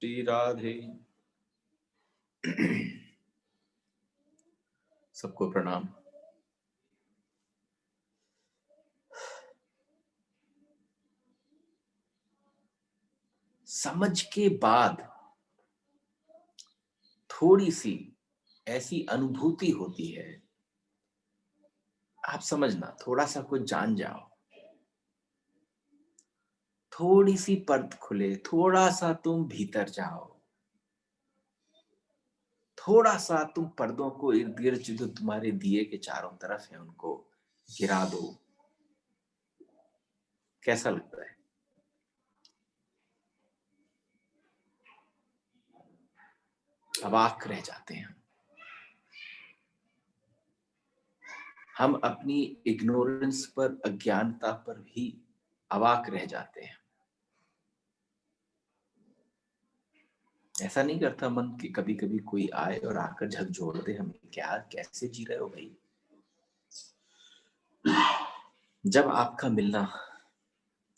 श्री राधे। सबको प्रणाम। समझ के बाद थोड़ी सी ऐसी अनुभूति होती है, आप समझना, थोड़ा सा कुछ जान जाओ, थोड़ी सी पर्द खुले, थोड़ा सा तुम भीतर जाओ, थोड़ा सा तुम पर्दों को इर्द गिर्द जो तुम्हारे दिए के चारों तरफ है उनको गिरा दो। कैसा लगता है? अवाक रह जाते हैं हम अपनी इग्नोरेंस पर, अज्ञानता पर भी अवाक रह जाते हैं। ऐसा नहीं करता मन कि कभी कभी कोई आए और आकर झकझोर दे हमें, क्या कैसे जी रहे हो भाई। जब आपका मिलना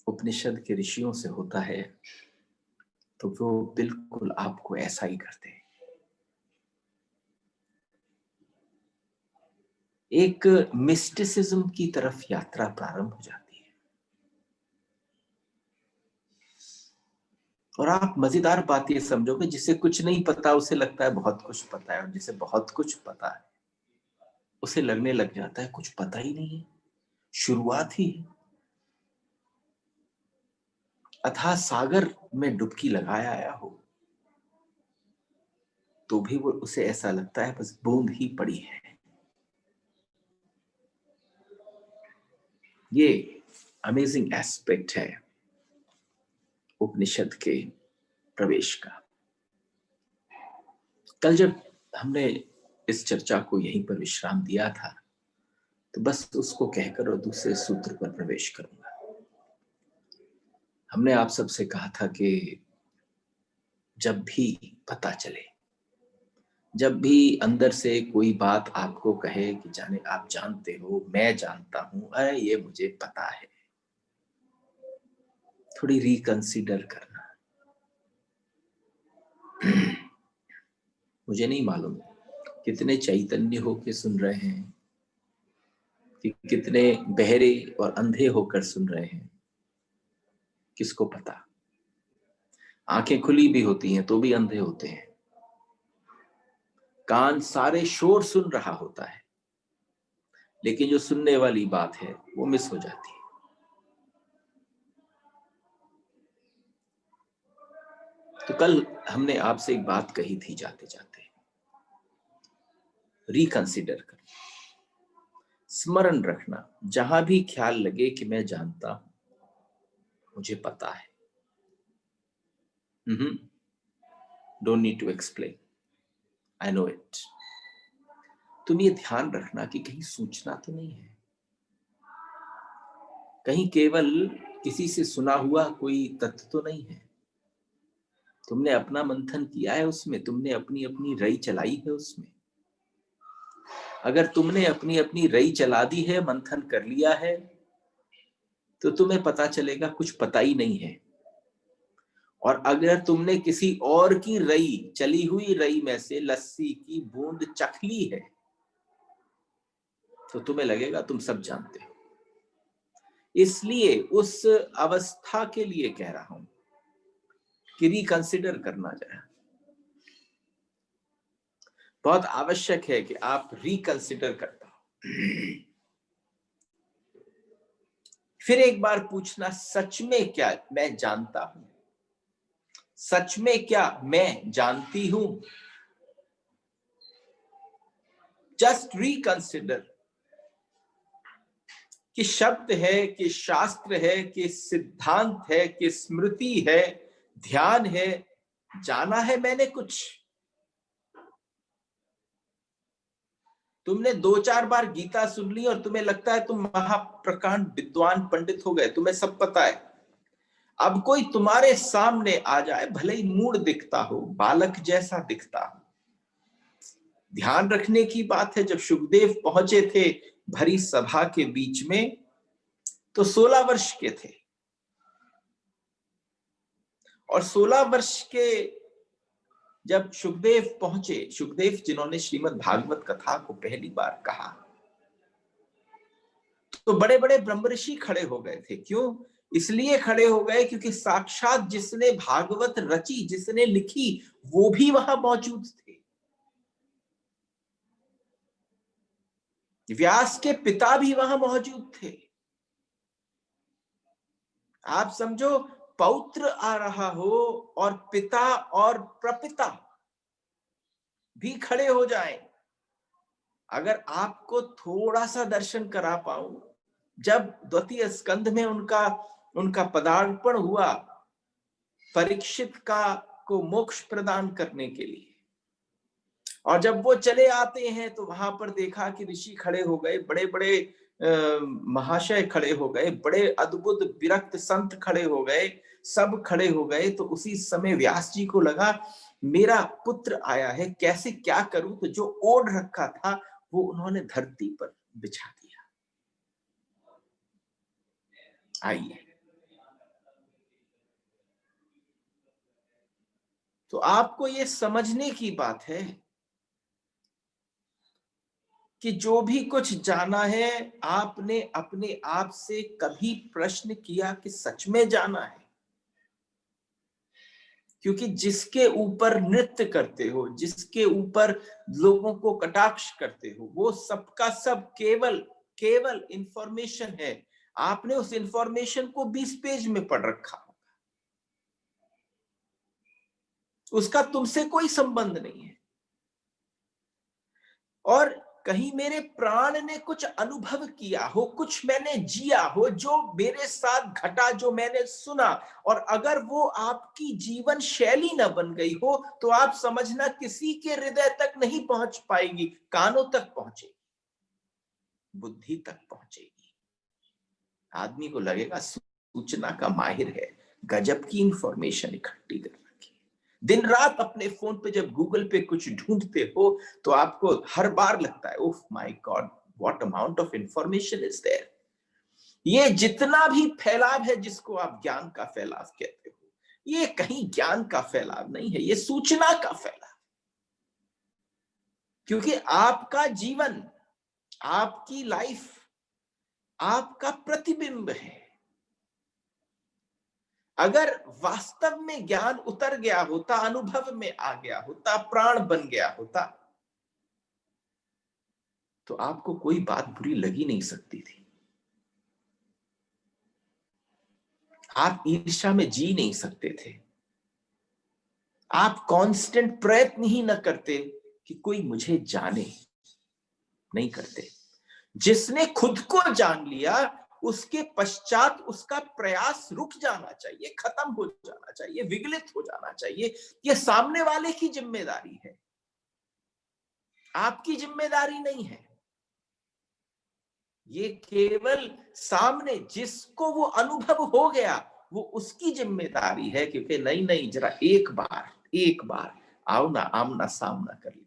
उपनिषद के ऋषियों से होता है तो वो बिल्कुल आपको ऐसा ही करते हैं। एक मिस्टिसिज्म की तरफ यात्रा प्रारंभ हो जाती है और आप मजेदार बात ये समझोगे, जिसे कुछ नहीं पता उसे लगता है बहुत कुछ पता है, और जिसे बहुत कुछ पता है उसे लगने लग जाता है कुछ पता ही नहीं है, शुरुआत ही है। अथाह सागर में डुबकी लगाया आया हो तो भी वो उसे ऐसा लगता है बस बूंद ही पड़ी है। ये अमेजिंग एस्पेक्ट है उपनिषद के प्रवेश का। कल जब हमने इस चर्चा को यहीं पर विश्राम दिया था तो बस उसको कहकर और दूसरे सूत्र पर प्रवेश करूंगा। हमने आप सबसे कहा था कि जब भी पता चले, जब भी अंदर से कोई बात आपको कहे कि जाने आप जानते हो, मैं जानता हूं, अरे ये मुझे पता है, थोड़ी रिकंसीडर करना। मुझे नहीं मालूम कितने चैतन्य होकर सुन रहे हैं, कि कितने बहरे और अंधे होकर सुन रहे हैं, किसको पता। आंखें खुली भी होती हैं तो भी अंधे होते हैं, कान सारे शोर सुन रहा होता है लेकिन जो सुनने वाली बात है वो मिस हो जाती है। तो कल हमने आपसे एक बात कही थी जाते जाते, रिकंसिडर करना, स्मरण रखना, जहां भी ख्याल लगे कि मैं जानता हूं, मुझे पता है, don't need to explain, I know it. तुम ये ध्यान रखना कि कहीं सूचना तो नहीं है, कहीं केवल किसी से सुना हुआ कोई तथ्य तो नहीं है। तुमने अपना मंथन किया है उसमें, तुमने अपनी अपनी रई चलाई है उसमें। अगर तुमने अपनी अपनी रई चला दी है, मंथन कर लिया है, तो तुम्हें पता चलेगा कुछ पता ही नहीं है। और अगर तुमने किसी और की रई, चली हुई रई में से लस्सी की बूंद चख ली है तो तुम्हें लगेगा तुम सब जानते हो। इसलिए उस अवस्था के लिए कह रहा हूं कि रिकंसिडर करना जाए, बहुत आवश्यक है कि आप रिकंसिडर करता हो। फिर एक बार पूछना, सच में क्या मैं जानता हूं? सच में क्या मैं जानती हूं? जस्ट रिकंसिडर कि शब्द है, कि शास्त्र है, कि सिद्धांत है, कि स्मृति है, ध्यान है, जाना है मैंने कुछ। तुमने 2-4 बार गीता सुन ली और तुम्हें लगता है तुम महाप्रकांड विद्वान पंडित हो गए, तुम्हें सब पता है। अब कोई तुम्हारे सामने आ जाए, भले ही मूढ़ दिखता हो, बालक जैसा दिखता हो। ध्यान रखने की बात है, जब शुकदेव पहुंचे थे भरी सभा के बीच में तो 16 वर्ष के थे, और 16 वर्ष के जब सुखदेव पहुंचे, सुखदेव जिन्होंने श्रीमद् भागवत कथा को पहली बार कहा, तो बड़े बड़े ब्रह्म ऋषि खड़े हो गए थे। क्यों? इसलिए खड़े हो गए क्योंकि साक्षात जिसने भागवत रची, जिसने लिखी, वो भी वहां मौजूद थे। व्यास के पिता भी वहां मौजूद थे। आप समझो, पौत्र आ रहा हो और पिता और प्रपिता भी खड़े हो जाएं। अगर आपको थोड़ा सा दर्शन करा पाऊं, जब द्वितीय स्कंध में उनका पदार्पण हुआ परीक्षित को मोक्ष प्रदान करने के लिए, और जब वो चले आते हैं तो वहां पर देखा कि ऋषि खड़े हो गए, बड़े बड़े महाशय खड़े हो गए, बड़े अद्भुत विरक्त संत खड़े हो गए, सब खड़े हो गए। तो उसी समय व्यास जी को लगा मेरा पुत्र आया है, कैसे क्या करूं? तो जो ओढ़ रखा था वो उन्होंने धरती पर बिछा दिया। आइए, तो आपको ये समझने की बात है कि जो भी कुछ जाना है, आपने अपने आप से कभी प्रश्न किया कि सच में जाना है? क्योंकि जिसके ऊपर नृत्य करते हो, जिसके ऊपर लोगों को कटाक्ष करते हो, वो सबका सब केवल इंफॉर्मेशन है। आपने उस इंफॉर्मेशन को 20 पेज में पढ़ रखा, उसका तुमसे कोई संबंध नहीं है। और कहीं मेरे प्राण ने कुछ अनुभव किया हो, कुछ मैंने जिया हो, जो मेरे साथ घटा, जो मैंने सुना, और अगर वो आपकी जीवन शैली न बन गई हो तो आप समझना किसी के हृदय तक नहीं पहुंच पाएगी, कानों तक पहुंचेगी, बुद्धि तक पहुंचेगी। आदमी को लगेगा सूचना का माहिर है, गजब की इंफॉर्मेशन इकट्ठी कर रखी है। दिन रात अपने फोन पे जब गूगल पे कुछ ढूंढते हो तो आपको हर बार लगता है, oh my God, what amount of information is there. ये जितना भी फैलाव है, जिसको आप ज्ञान का फैलाव कहते हो, ये कहीं ज्ञान का फैलाव नहीं है, ये सूचना का फैलाव। क्योंकि आपका जीवन, आपकी लाइफ आपका प्रतिबिंब है। अगर वास्तव में ज्ञान उतर गया होता, अनुभव में आ गया होता, प्राण बन गया होता, तो आपको कोई बात बुरी लगी नहीं सकती थी। आप ईर्ष्या में जी नहीं सकते थे। आप कांस्टेंट प्रयत्न ही न करते कि कोई मुझे जाने, नहीं करते। जिसने खुद को जान लिया, उसके पश्चात उसका प्रयास रुक जाना चाहिए, खत्म हो जाना चाहिए, विगलित हो जाना चाहिए। यह सामने वाले की जिम्मेदारी है, आपकी जिम्मेदारी नहीं है। ये केवल सामने जिसको वो अनुभव हो गया, वो उसकी जिम्मेदारी है। क्योंकि नहीं, जरा एक बार आओ ना, आमना सामना कर लेते।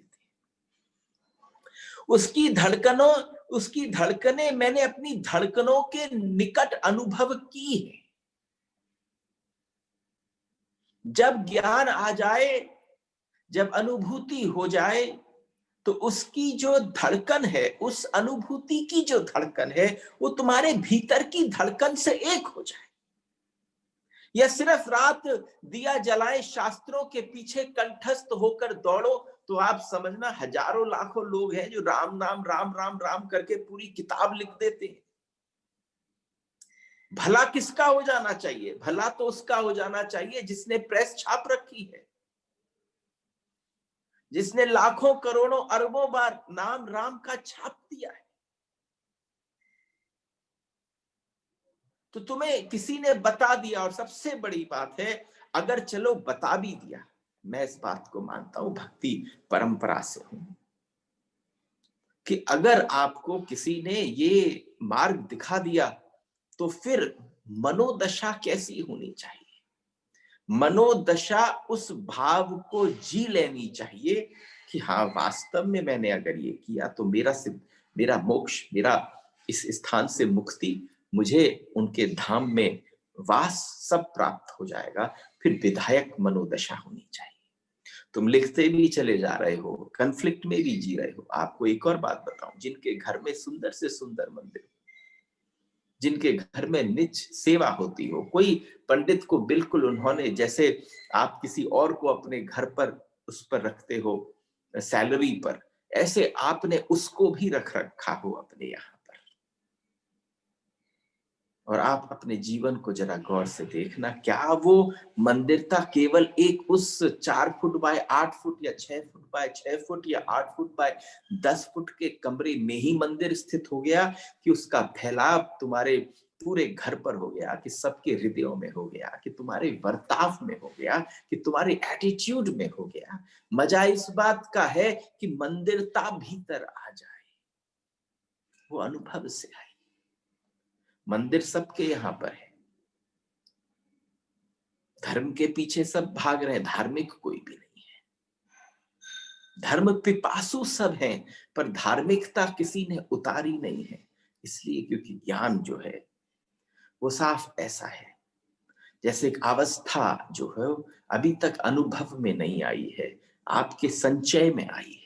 उसकी धड़कनें मैंने अपनी धड़कनों के निकट अनुभव की है। जब ज्ञान आ जाए, जब अनुभूति हो जाए, तो उसकी जो धड़कन है, उस अनुभूति की जो धड़कन है, वो तुम्हारे भीतर की धड़कन से एक हो जाए। या सिर्फ रात दिया जलाए, शास्त्रों के पीछे कंठस्थ होकर दौड़ो, तो आप समझना हजारों लाखों लोग हैं जो राम नाम राम राम राम करके पूरी किताब लिख देते हैं। भला किसका हो जाना चाहिए? भला तो उसका हो जाना चाहिए जिसने प्रेस छाप रखी है, जिसने लाखों करोड़ों अरबों बार नाम राम का छाप दिया है। तो तुम्हें किसी ने बता दिया, और सबसे बड़ी बात है, अगर चलो बता भी दिया, मैं इस बात को मानता हूं, भक्ति परंपरा से हूं, कि अगर आपको किसी ने ये मार्ग दिखा दिया, तो फिर मनोदशा कैसी होनी चाहिए? मनोदशा उस भाव को जी लेनी चाहिए कि हाँ, वास्तव में मैंने अगर ये किया तो मेरा मोक्ष, मेरा इस स्थान से मुक्ति, मुझे उनके धाम में वास सब प्राप्त हो जाएगा। फिर विधायक मनोदशा होनी चाहिए। तुम लिखते भी चले जा रहे हो, कन्फ्लिक्ट में भी जी रहे हो। आपको एक और बात बताऊं, जिनके घर में सुंदर से सुंदर मंदिर, जिनके घर में निज सेवा होती हो, कोई पंडित को बिल्कुल उन्होंने, जैसे आप किसी और को अपने घर पर उस पर रखते हो सैलरी पर, ऐसे आपने उसको भी रख रखा हो अपने यहाँ पर। और आप अपने जीवन को जरा गौर से देखना, क्या वो मंदिरता केवल एक उस 4 फुट बाय 8 फुट या 6 फुट बाय 6 फुट या 8 फुट बाय 10 फुट के कमरे में ही मंदिर स्थित हो गया, कि उसका फैलाव तुम्हारे पूरे घर पर हो गया, कि सबके हृदयों में हो गया, कि तुम्हारे बर्ताव में हो गया, कि तुम्हारे एटीट्यूड में हो गया। मजा इस बात का है कि मंदिरता भीतर आ जाए, वो अनुभव से आए। मंदिर सबके यहां पर है, धर्म के पीछे सब भाग रहे हैं, धार्मिक कोई भी नहीं है। धर्म पिपासु सब हैं, पर धार्मिकता किसी ने उतारी नहीं है। इसलिए क्योंकि ज्ञान जो है वो साफ ऐसा है, जैसे एक अवस्था जो है अभी तक अनुभव में नहीं आई है, आपके संचय में आई है,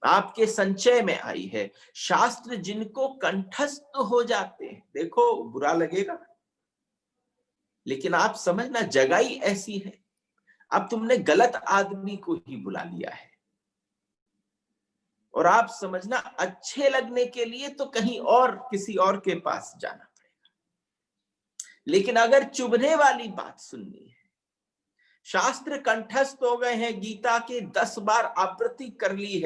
आपके संचय में आई है। शास्त्र जिनको कंठस्थ हो जाते हैं, देखो बुरा लगेगा, लेकिन आप समझना जगाई ऐसी है। अब तुमने गलत आदमी को ही बुला लिया है, और आप समझना अच्छे लगने के लिए तो कहीं और किसी और के पास जाना पड़ेगा। लेकिन अगर चुभने वाली बात सुननी है, शास्त्र कंठस्थ हो गए हैं, गीता के 10 बार आवृत्ति कर ली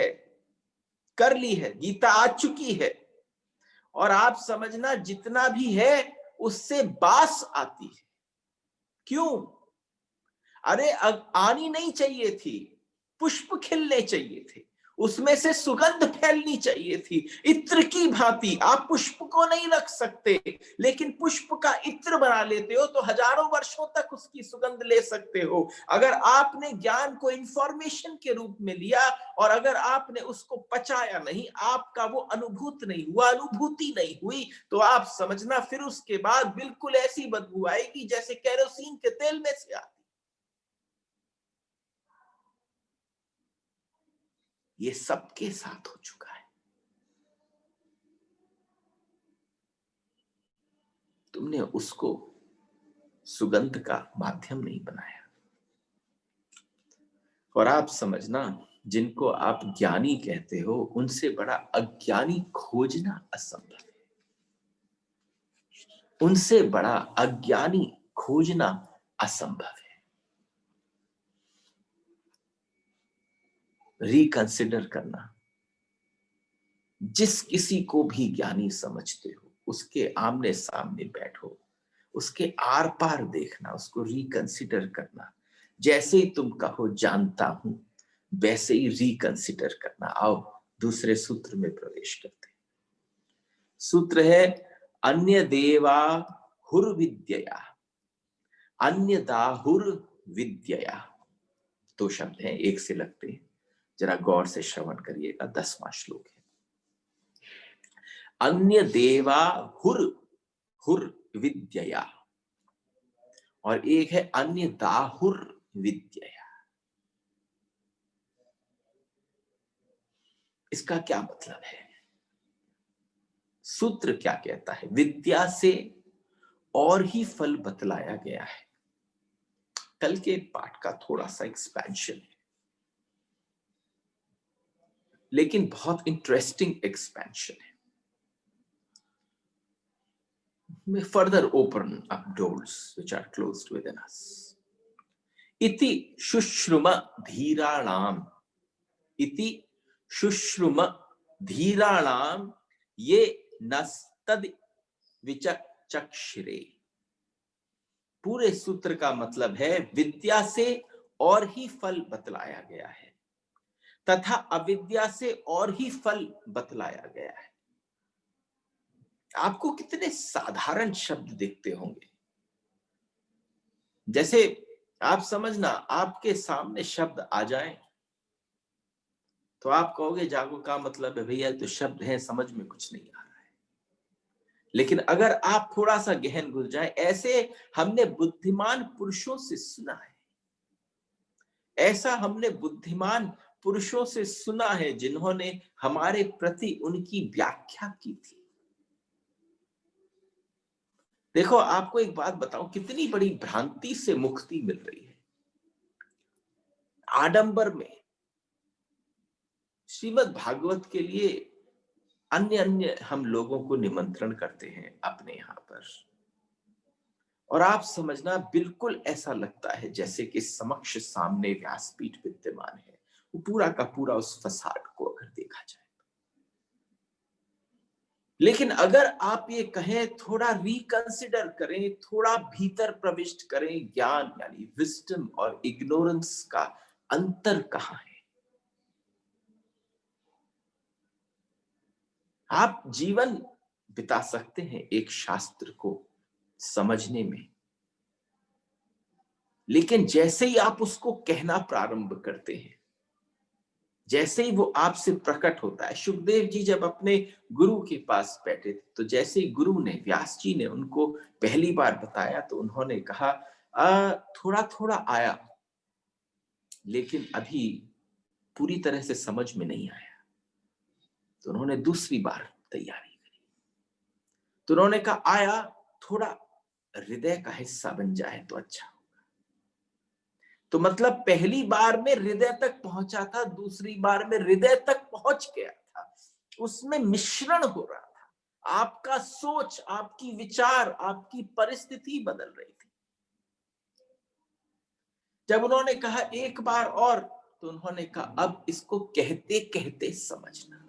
है, गीता आ चुकी है, और आप समझना जितना भी है उससे बास आती है। क्यों? अरे आनी नहीं चाहिए थी, पुष्प खिलने चाहिए थे, उसमें से सुगंध फैलनी चाहिए थी। इत्र की भांति आप पुष्प को नहीं रख सकते, लेकिन पुष्प का इत्र बना लेते हो तो हजारों वर्षों तक उसकी सुगंध ले सकते हो। अगर आपने ज्ञान को इंफॉर्मेशन के रूप में लिया और अगर आपने उसको पचाया नहीं, आपका वो अनुभूत नहीं हुआ, अनुभूति नहीं हुई, तो आप समझना फिर उसके बाद बिल्कुल ऐसी बदबू आएगी जैसे केरोसिन के तेल में से आती। ये सबके साथ हो चुका है। तुमने उसको सुगंध का माध्यम नहीं बनाया। और आप समझना, जिनको आप ज्ञानी कहते हो उनसे बड़ा अज्ञानी खोजना असंभव है। उनसे बड़ा अज्ञानी खोजना असंभव है। रिकंसिडर करना, जिस किसी को भी ज्ञानी समझते हो उसके आमने सामने बैठो, उसके आर पार देखना, उसको रिकंसिडर करना। जैसे ही तुम कहो जानता हूं, वैसे ही रिकंसिडर करना। आओ दूसरे सूत्र में प्रवेश करते हैं। सूत्र है अन्य देवा हुर विद्यया, अन्य दाहुर विद्यया। 2 शब्द हैं, एक से लगते हैं, जरा गौर से श्रवण करिएगा। 10वां श्लोक है, अन्य देवा हुर हुर विद्यया, और एक है अन्य दाहुर विद्यया। इसका क्या मतलब है? सूत्र क्या कहता है? विद्या से और ही फल बतलाया गया है। कल के पाठ का थोड़ा सा एक्सपेंशन है, लेकिन बहुत इंटरेस्टिंग एक्सपेंशन है। May further open up doors which are closed within us. इति शुश्रुम धीराणाम, इति शुश्रुम धीराणाम ये नस्तद विचक्षरे। पूरे सूत्र का मतलब है विद्या से और ही फल बतलाया गया है तथा अविद्या से और ही फल बतलाया गया है। आपको कितने साधारण शब्द दिखते होंगे। जैसे आप समझना, आपके सामने शब्द आ जाए तो आप कहोगे जागो का मतलब है भैया तो शब्द है, समझ में कुछ नहीं आ रहा है। लेकिन अगर आप थोड़ा सा गहन घुस जाए, ऐसे हमने बुद्धिमान पुरुषों से सुना है ऐसा हमने बुद्धिमान पुरुषों से सुना है जिन्होंने हमारे प्रति उनकी व्याख्या की थी। देखो, आपको एक बात बताऊं, कितनी बड़ी भ्रांति से मुक्ति मिल रही है। आडंबर में श्रीमद् भागवत के लिए अन्य अन्य हम लोगों को निमंत्रण करते हैं अपने यहां पर, और आप समझना बिल्कुल ऐसा लगता है जैसे कि समक्ष सामने व्यासपीठ विद्यमान है। वो पूरा का पूरा उस फसाड को अगर देखा जाए, लेकिन अगर आप ये कहें थोड़ा रिकंसिडर करें, थोड़ा भीतर प्रविष्ट करें, ज्ञान यानी विस्डम और इग्नोरेंस का अंतर कहां है। आप जीवन बिता सकते हैं एक शास्त्र को समझने में, लेकिन जैसे ही आप उसको कहना प्रारंभ करते हैं, जैसे ही वो आपसे प्रकट होता है। सुखदेव जी जब अपने गुरु के पास बैठे थे, तो जैसे ही गुरु ने, व्यास जी ने उनको पहली बार बताया, तो उन्होंने कहा थोड़ा थोड़ा आया, लेकिन अभी पूरी तरह से समझ में नहीं आया। तो उन्होंने दूसरी बार तैयारी करी, तो उन्होंने कहा आया, थोड़ा हृदय का हिस्सा बन जाए तो अच्छा। तो मतलब पहली बार में हृदय तक पहुंचा था, दूसरी बार में हृदय तक पहुंच गया था, उसमें मिश्रण हो रहा था। आपका सोच, आपकी विचार, आपकी परिस्थिति बदल रही थी। जब उन्होंने कहा एक बार और, तो उन्होंने कहा अब इसको कहते कहते समझना।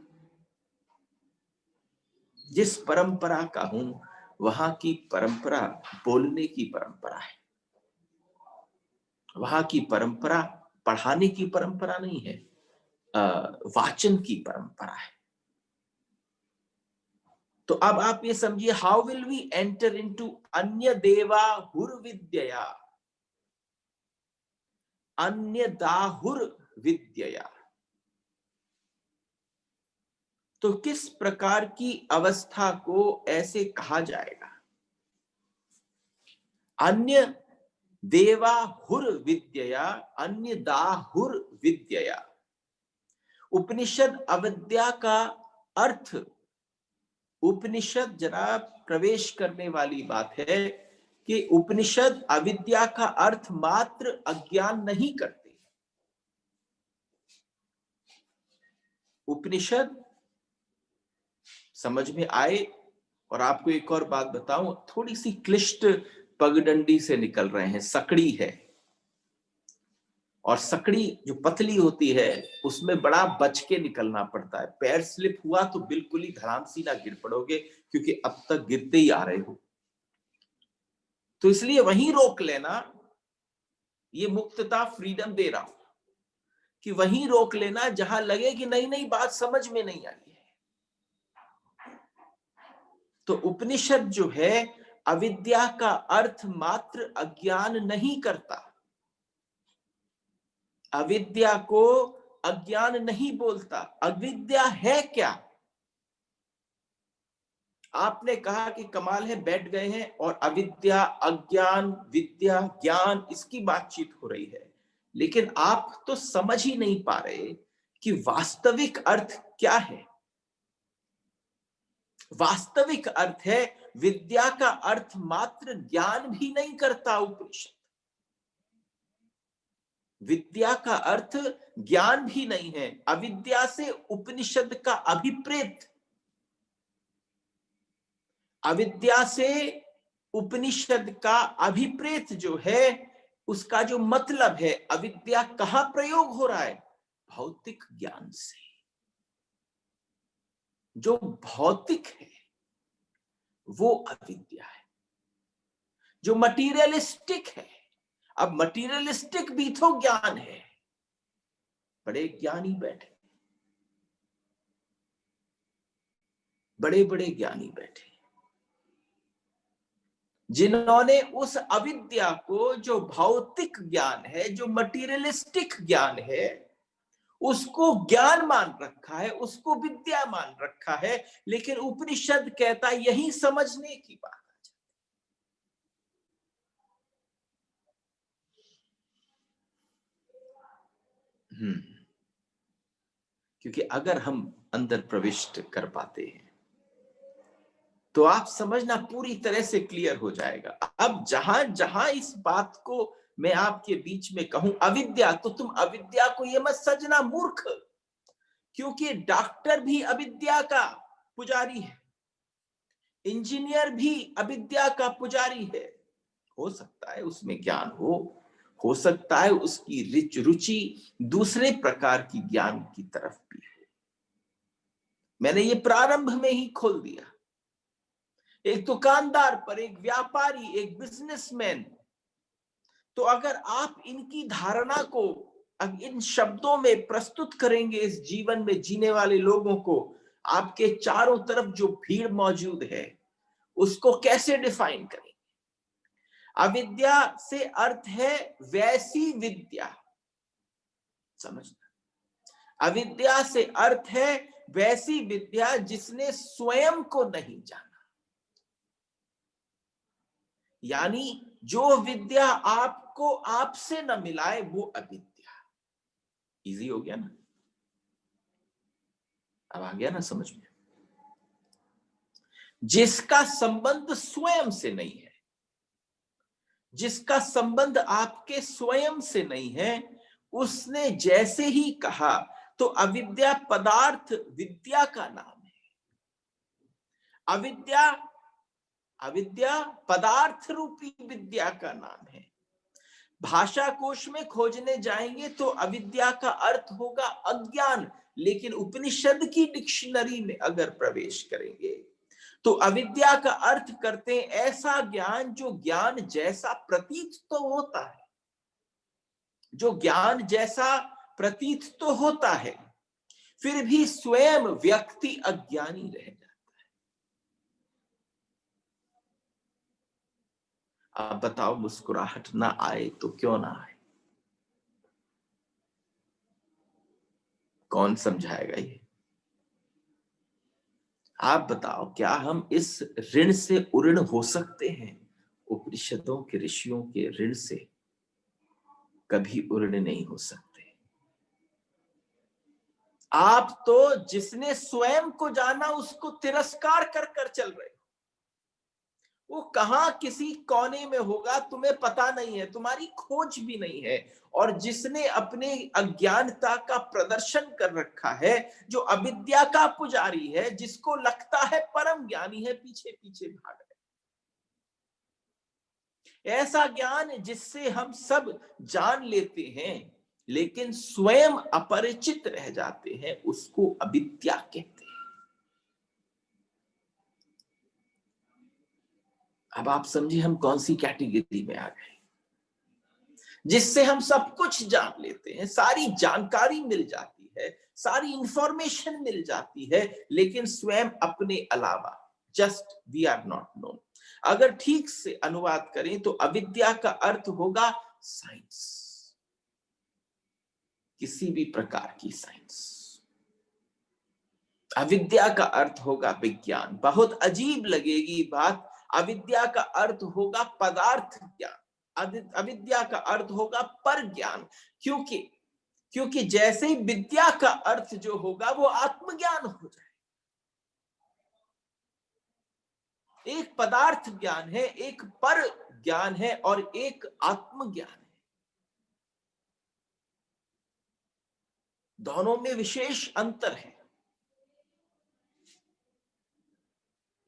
जिस परंपरा का हूं, वहां की परंपरा बोलने की परंपरा है। वहां की परंपरा पढ़ाने की परंपरा नहीं है, वाचन की परंपरा है। तो अब आप ये समझिए, how will we enter into अन्य देवा हुर विद्या, अन्य दाहुर विद्या। तो किस प्रकार की अवस्था को ऐसे कहा जाएगा? अन्य देवा हुर विद्या, अन्य दाहुर विद्या। उपनिषद अविद्या का अर्थ, उपनिषद जरा प्रवेश करने वाली बात है कि उपनिषद अविद्या का अर्थ मात्र अज्ञान नहीं करते। उपनिषद समझ में आए, और आपको एक और बात बताऊं, थोड़ी सी क्लिष्ट पगडंडी से निकल रहे हैं। सकड़ी है, और सकड़ी जो पतली होती है उसमें बड़ा बच के निकलना पड़ता है। पैर स्लिप हुआ तो बिल्कुल ही धड़ाम सी ना गिर पड़ोगे, क्योंकि अब तक गिरते ही आ रहे हो। तो इसलिए वहीं रोक लेना, ये मुक्तता, फ्रीडम दे रहा हूं कि वहीं रोक लेना जहां लगे कि नहीं नहीं बात समझ में नहीं आई है। तो उपनिषद जो है, अविद्या का अर्थ मात्र अज्ञान नहीं करता। अविद्या को अज्ञान नहीं बोलता। अविद्या है क्या? आपने कहा कि कमाल है, बैठ गए हैं और अविद्या, अज्ञान, विद्या, ज्ञान, इसकी बातचीत हो रही है, लेकिन आप तो समझ ही नहीं पा रहे कि वास्तविक अर्थ क्या है। वास्तविक अर्थ है, विद्या का अर्थ मात्र ज्ञान भी नहीं करता उपनिषद। विद्या का अर्थ ज्ञान भी नहीं है। अविद्या से उपनिषद का अभिप्रेत, अविद्या से उपनिषद का अभिप्रेत जो है, उसका जो मतलब है, अविद्या कहां प्रयोग हो रहा है? भौतिक ज्ञान से। जो भौतिक है वो अविद्या है, जो मटीरियलिस्टिक है। अब मटीरियलिस्टिक भी तो ज्ञान है। बड़े ज्ञानी बैठे, बड़े बड़े ज्ञानी बैठे, जिन्होंने उस अविद्या को, जो भौतिक ज्ञान है, जो मटीरियलिस्टिक ज्ञान है, उसको ज्ञान मान रखा है, उसको विद्या मान रखा है। लेकिन उपनिषद कहता यही समझने की बात। क्योंकि अगर हम अंदर प्रविष्ट कर पाते हैं तो आप समझना पूरी तरह से क्लियर हो जाएगा। अब जहां जहां इस बात को मैं आपके बीच में कहूं अविद्या, तो तुम अविद्या को ये मत समझना मूर्ख, क्योंकि डॉक्टर भी अविद्या का पुजारी है, इंजीनियर भी अविद्या का पुजारी है। हो सकता है उसमें ज्ञान हो सकता है उसकी रुचि दूसरे प्रकार की ज्ञान की तरफ भी हो। मैंने ये प्रारंभ में ही खोल दिया। एक दुकानदार पर, एक व्यापारी, एक बिजनेसमैन, तो अगर आप इनकी धारणा को इन शब्दों में प्रस्तुत करेंगे इस जीवन में जीने वाले लोगों को, आपके चारों तरफ जो भीड़ मौजूद है उसको कैसे डिफाइन करेंगे? अविद्या से अर्थ है वैसी विद्या, समझना। अविद्या से अर्थ है वैसी विद्या जिसने स्वयं को नहीं जाना, यानी जो विद्या आपको आपसे न मिलाए वो अविद्या। इजी हो गया ना? अब आ गया ना समझ में? जिसका संबंध स्वयं से नहीं है, जिसका संबंध आपके स्वयं से नहीं है, उसने जैसे ही कहा तो अविद्या पदार्थ विद्या का नाम है। अविद्या पदार्थ रूपी विद्या का नाम है। भाषा कोश में खोजने जाएंगे तो अविद्या का अर्थ होगा अज्ञान, लेकिन उपनिषद की डिक्शनरी में अगर प्रवेश करेंगे तो अविद्या का अर्थ करते हैं ऐसा ज्ञान जो ज्ञान जैसा प्रतीत तो होता है, जो ज्ञान जैसा प्रतीत तो होता है, फिर भी स्वयं व्यक्ति अज्ञानी रह जाता है। आप बताओ, मुस्कुराहट ना आए तो क्यों ना आए? कौन समझाएगा ये? आप बताओ, क्या हम इस ऋण से उऋण हो सकते हैं? उपनिषदों के ऋषियों के ऋण से कभी उऋण नहीं हो सकते। आप तो जिसने स्वयं को जाना उसको तिरस्कार कर कर चल रहे हो। वो कहां किसी कोने में होगा तुम्हें पता नहीं है, तुम्हारी खोज भी नहीं है। और जिसने अपने अज्ञानता का प्रदर्शन कर रखा है, जो अविद्या का पुजारी है, जिसको लगता है परम ज्ञानी है, पीछे पीछे भाग रहे। ऐसा ज्ञान जिससे हम सब जान लेते हैं लेकिन स्वयं अपरिचित रह जाते हैं, उसको अविद्या कहते हैं। अब आप समझिए हम कौन सी कैटेगरी में आ गए, जिससे हम सब कुछ जान लेते हैं, सारी जानकारी मिल जाती है, सारी इंफॉर्मेशन मिल जाती है, लेकिन स्वयं अपने अलावा just we are not known. अगर ठीक से अनुवाद करें तो अविद्या का अर्थ होगा साइंस, किसी भी प्रकार की साइंस। अविद्या का अर्थ होगा विज्ञान। बहुत अजीब लगेगी बात, अविद्या का अर्थ होगा पदार्थ ज्ञान, अविद्या का अर्थ होगा पर ज्ञान। क्योंकि जैसे ही विद्या का अर्थ जो होगा वो आत्मज्ञान हो जाए। एक पदार्थ ज्ञान है, एक पर ज्ञान है और एक आत्मज्ञान है। दोनों में विशेष अंतर है।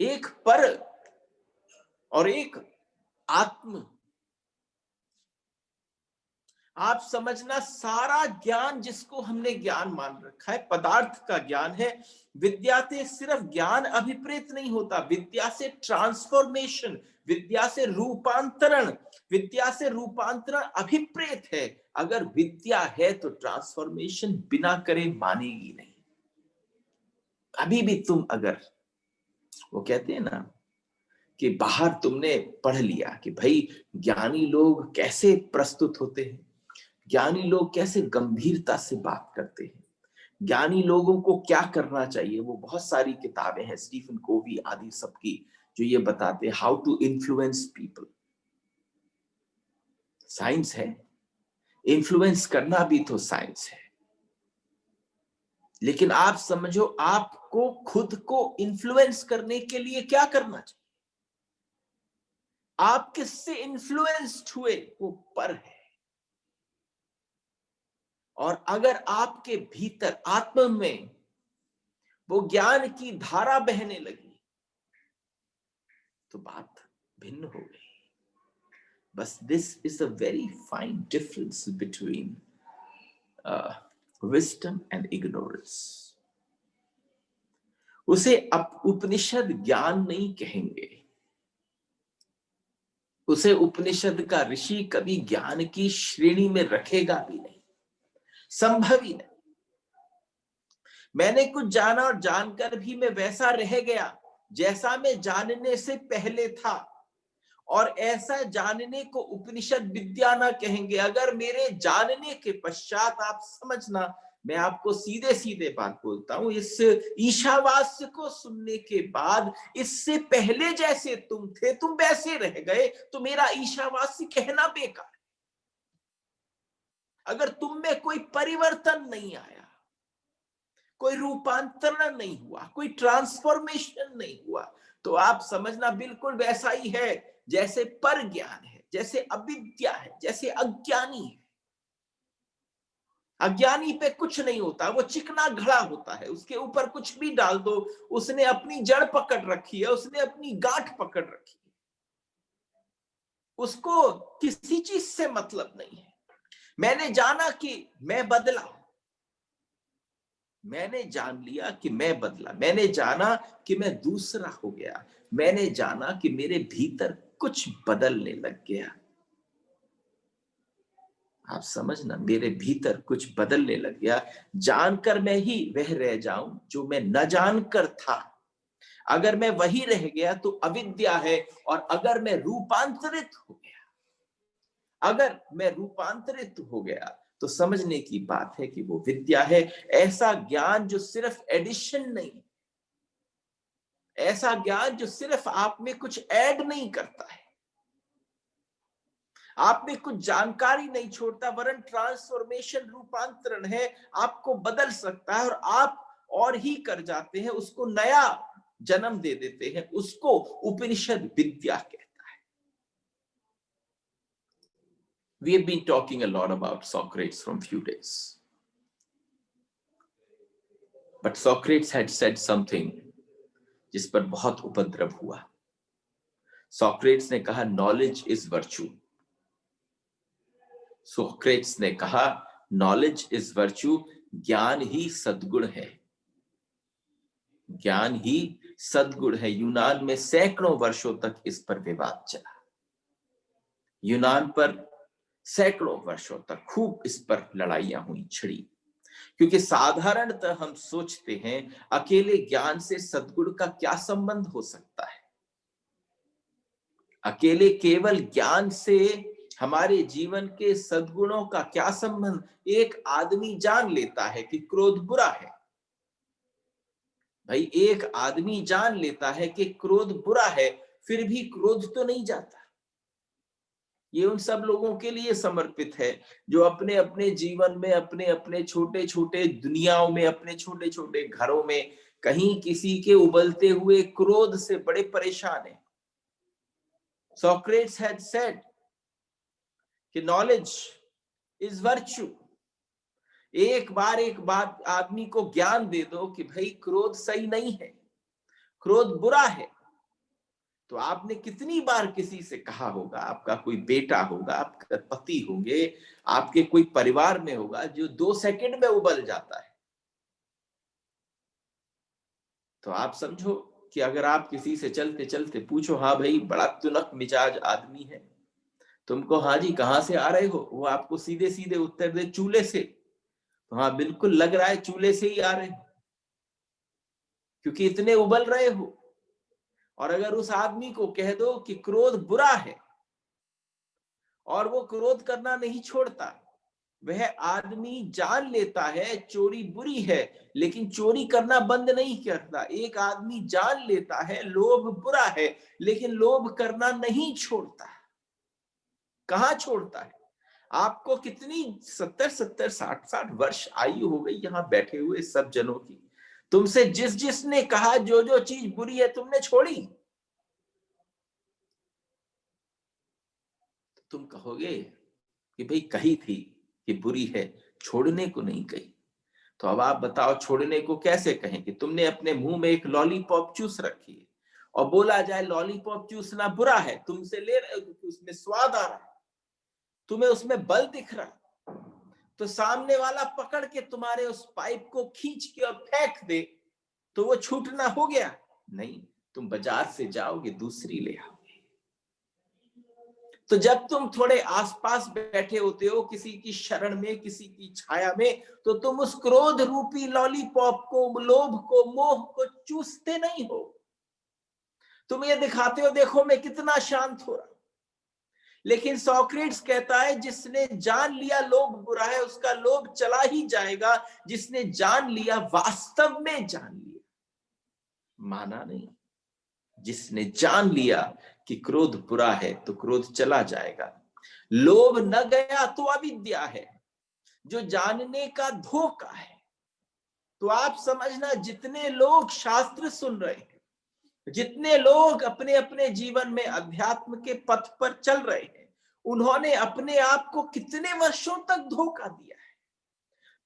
एक पर और एक आत्म। आप समझना, सारा ज्ञान जिसको हमने ज्ञान मान रखा है पदार्थ का ज्ञान है। विद्या से सिर्फ ज्ञान अभिप्रेत नहीं होता, विद्या से ट्रांसफॉर्मेशन, विद्या से रूपांतरण, विद्या से रूपांतरण अभिप्रेत है। अगर विद्या है तो ट्रांसफॉर्मेशन बिना करे मानेगी नहीं। अभी भी तुम अगर, वो कहते हैं ना कि बाहर तुमने पढ़ लिया कि भाई ज्ञानी लोग कैसे प्रस्तुत होते हैं, ज्ञानी लोग कैसे गंभीरता से बात करते हैं, ज्ञानी लोगों को क्या करना चाहिए। वो बहुत सारी किताबें हैं, स्टीफन कोवी आदि सबकी, जो ये बताते हैं how to influence people. Science है, इन्फ्लुएंस करना भी तो साइंस है। लेकिन आप समझो, आपको खुद को इन्फ्लुएंस करने के लिए क्या करना चाहिए? आप किससे इन्फ्लुएंस्ड हुए वो पर है। और अगर आपके भीतर आत्मा में वो ज्ञान की धारा बहने लगी तो बात भिन्न हो गई। बस this is a very fine difference between wisdom and ignorance. उसे अब उपनिषद ज्ञान नहीं कहेंगे, उसे उपनिषद का ऋषि कभी ज्ञान की श्रेणी में रखेगा भी नहीं, संभव ही नहीं। मैंने कुछ जाना और जानकर भी मैं वैसा रह गया जैसा मैं जानने से पहले था, और ऐसा जानने को उपनिषद विद्या ना कहेंगे। अगर मेरे जानने के पश्चात आप समझना, मैं आपको सीधे सीधे बात बोलता हूं, इस ईशावास्य को सुनने के बाद इससे पहले जैसे तुम थे तुम वैसे रह गए तो मेरा ईशावास्य कहना बेकार। अगर तुम में कोई परिवर्तन नहीं आया, कोई रूपांतरण नहीं हुआ, कोई ट्रांसफॉर्मेशन नहीं हुआ, तो आप समझना बिल्कुल वैसा ही है जैसे पर ज्ञान है, जैसे अविद्या है, जैसे अज्ञानी है। अज्ञानी पे कुछ नहीं होता, वो चिकना घड़ा होता है, उसके ऊपर कुछ भी डाल दो, उसने अपनी जड़ पकड़ रखी है, उसने अपनी गांठ पकड़ रखी है, उसको किसी चीज से मतलब नहीं है। मैंने जाना कि मैं बदला, मैंने जान लिया कि मैं बदला, मैंने जाना कि मैं दूसरा हो गया, मैंने जाना कि मेरे भीतर कुछ बदलने लग गया। आप समझना, मेरे भीतर कुछ बदलने लग गया। जानकर मैं ही वह रह जाऊं जो मैं न जानकर था। अगर मैं वही रह गया तो अविद्या है, और अगर मैं रूपांतरित हो गया, अगर मैं रूपांतरित हो गया तो समझने की बात है कि वो विद्या है। ऐसा ज्ञान जो सिर्फ एडिशन नहीं, ऐसा ज्ञान जो सिर्फ आप में कुछ ऐड नहीं करता है, आप में कुछ जानकारी नहीं छोड़ता, वरन ट्रांसफॉर्मेशन, रूपांतरण है, आपको बदल सकता है और आप और ही कर जाते हैं, उसको नया जन्म दे देते हैं, उसको उपनिषद विद्या कहता है। We have been talking a lot about Socrates from few days, but Socrates had said something जिस पर बहुत उपद्रव हुआ। सॉक्रेट्स ने कहा नॉलेज इज वर्च्यू। सोक्रेट्स ने कहा नॉलेज इज वर्च्यू, ज्ञान ही सद्गुण है, ज्ञान ही सद्गुण है। यूनान में सैकड़ों वर्षों तक इस पर विवाद चला, यूनान पर सैकड़ों वर्षों तक खूब इस पर लड़ाइयां हुई, छिड़ी, क्योंकि साधारणतः हम सोचते हैं अकेले ज्ञान से सद्गुण का क्या संबंध हो सकता है, अकेले केवल ज्ञान से हमारे जीवन के सद्गुणों का क्या संबंध। एक आदमी जान लेता है कि क्रोध बुरा है, भाई एक आदमी जान लेता है कि क्रोध बुरा है, फिर भी क्रोध तो नहीं जाता। ये उन सब लोगों के लिए समर्पित है जो अपने अपने जीवन में, अपने अपने छोटे छोटे दुनियाओं में, अपने छोटे छोटे घरों में कहीं किसी के उबलते हुए क्रोध से बड़े परेशान हैं। Socrates had said कि नॉलेज इज वर्च्यू। एक बात आदमी को ज्ञान दे दो कि भाई क्रोध सही नहीं है, क्रोध बुरा है, तो आपने कितनी बार किसी से कहा होगा, आपका कोई बेटा होगा, आपका पति होंगे, आपके कोई परिवार में होगा जो 2 सेकंड में उबल जाता है। तो आप समझो कि अगर आप किसी से चलते चलते पूछो, हाँ भाई बड़ा तुनक मिजाज आदमी है, तुमको हाँ जी कहां से आ रहे हो, वो आपको सीधे सीधे उत्तर दे चूल्हे से, तो हाँ बिल्कुल लग रहा है चूल्हे से ही आ रहे हो, क्योंकि इतने उबल रहे हो। और अगर उस आदमी को कह दो कि क्रोध बुरा है और वो क्रोध करना नहीं छोड़ता, वह आदमी जान लेता है चोरी बुरी है लेकिन चोरी करना बंद नहीं करता। एक आदमी जान लेता है लोभ बुरा है लेकिन लोभ करना नहीं छोड़ता। कहां छोड़ता है? आपको कितनी 70-70, 60-60 वर्ष आयु हो गई यहां बैठे हुए सब जनों की। तुमसे जिसने कहा जो जो चीज बुरी है तुमने छोड़ी, तुम कहोगे कि भाई कही थी कि बुरी है, छोड़ने को नहीं कही। तो अब आप बताओ छोड़ने को कैसे कहें कि तुमने अपने मुंह में एक लॉलीपॉप चूस रखी है और बोला जाए लॉलीपॉप चूसना बुरा है, तुमसे ले रहे हो क्योंकि उसमें स्वाद आ रहा है, तुम्हें उसमें बल दिख रहा है, तो सामने वाला पकड़ के तुम्हारे उस पाइप को खींच के और फेंक दे तो वो छूटना हो गया? नहीं, तुम बाजार से जाओगे दूसरी ले आओगे। तो जब तुम थोड़े आसपास बैठे होते हो किसी की शरण में, किसी की छाया में, तो तुम उस क्रोध रूपी लॉलीपॉप को, लोभ को, मोह को चूसते नहीं हो। तुम ये दिखाते हो देखो मैं कितना शांत हो रहा। लेकिन सोक्रेटिस कहता है जिसने जान लिया लोभ बुरा है उसका लोभ चला ही जाएगा, जिसने जान लिया वास्तव में जान लिया, माना नहीं, जिसने जान लिया कि क्रोध बुरा है तो क्रोध चला जाएगा। लोभ न गया तो अविद्या है, जो जानने का धोखा है। तो आप समझना जितने लोग शास्त्र सुन रहे हैं, जितने लोग अपने अपने जीवन में अध्यात्म के पथ पर चल रहे हैं, उन्होंने अपने आप को कितने वर्षों तक धोखा दिया है।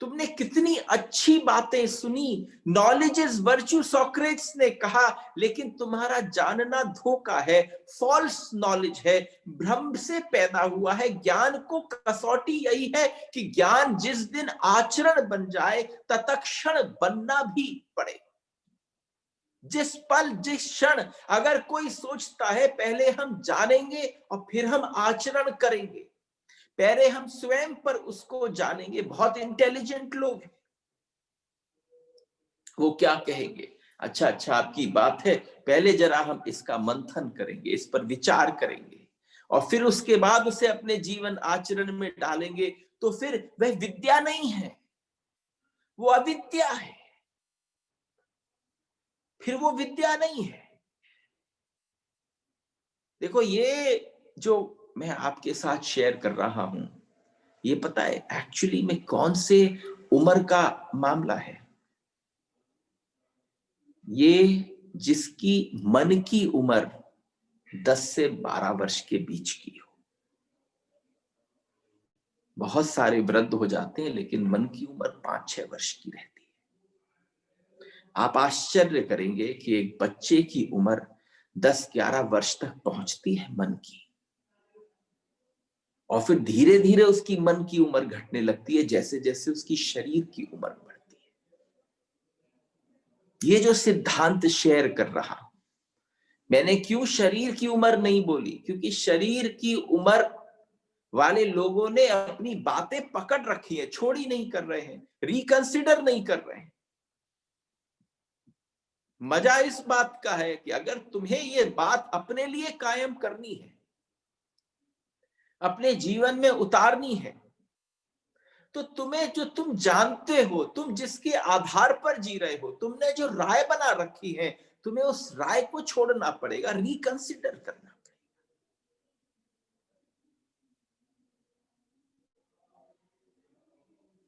तुमने कितनी अच्छी बातें सुनी, नॉलेज इज वर्च्यू सोक्रेटिस ने कहा, लेकिन तुम्हारा जानना धोखा है, फॉल्स नॉलेज है, भ्रम से पैदा हुआ है। ज्ञान को कसौटी यही है कि ज्ञान जिस दिन आचरण बन जाए तत्क्षण बनना भी पड़े। जिस पल, जिस क्षण अगर कोई सोचता है पहले हम जानेंगे और फिर हम आचरण करेंगे, पहले हम स्वयं पर उसको जानेंगे। बहुत इंटेलिजेंट लोग हैं, वो क्या कहेंगे, अच्छा अच्छा आपकी बात है, पहले जरा हम इसका मंथन करेंगे, इस पर विचार करेंगे और फिर उसके बाद उसे अपने जीवन आचरण में डालेंगे। तो फिर वह विद्या नहीं है, वो अविद्या है, फिर वो विद्या नहीं है। देखो ये जो मैं आपके साथ शेयर कर रहा हूं, ये पता है एक्चुअली में कौन से उम्र का मामला है? ये जिसकी मन की उम्र 10 से 12 वर्ष के बीच की हो। बहुत सारे वृद्ध हो जाते हैं लेकिन मन की उम्र 5-6 वर्ष की रहती है। आप आश्चर्य करेंगे कि एक बच्चे की उम्र 10-11 वर्ष तक पहुंचती है मन की, और फिर धीरे धीरे उसकी मन की उम्र घटने लगती है जैसे जैसे उसकी शरीर की उम्र बढ़ती है। ये जो सिद्धांत शेयर कर रहा हूं, मैंने क्यों शरीर की उम्र नहीं बोली, क्योंकि शरीर की उम्र वाले लोगों ने अपनी बातें पकड़ रखी है, छोड़ी नहीं कर रहे हैं, रिकंसिडर नहीं कर रहे हैं। मजा इस बात का है कि अगर तुम्हें ये बात अपने लिए कायम करनी है, अपने जीवन में उतारनी है, तो तुम्हें जो तुम जानते हो, तुम जिसके आधार पर जी रहे हो, तुमने जो राय बना रखी है, तुम्हें उस राय को छोड़ना पड़ेगा, रिकंसिडर करना पड़ेगा।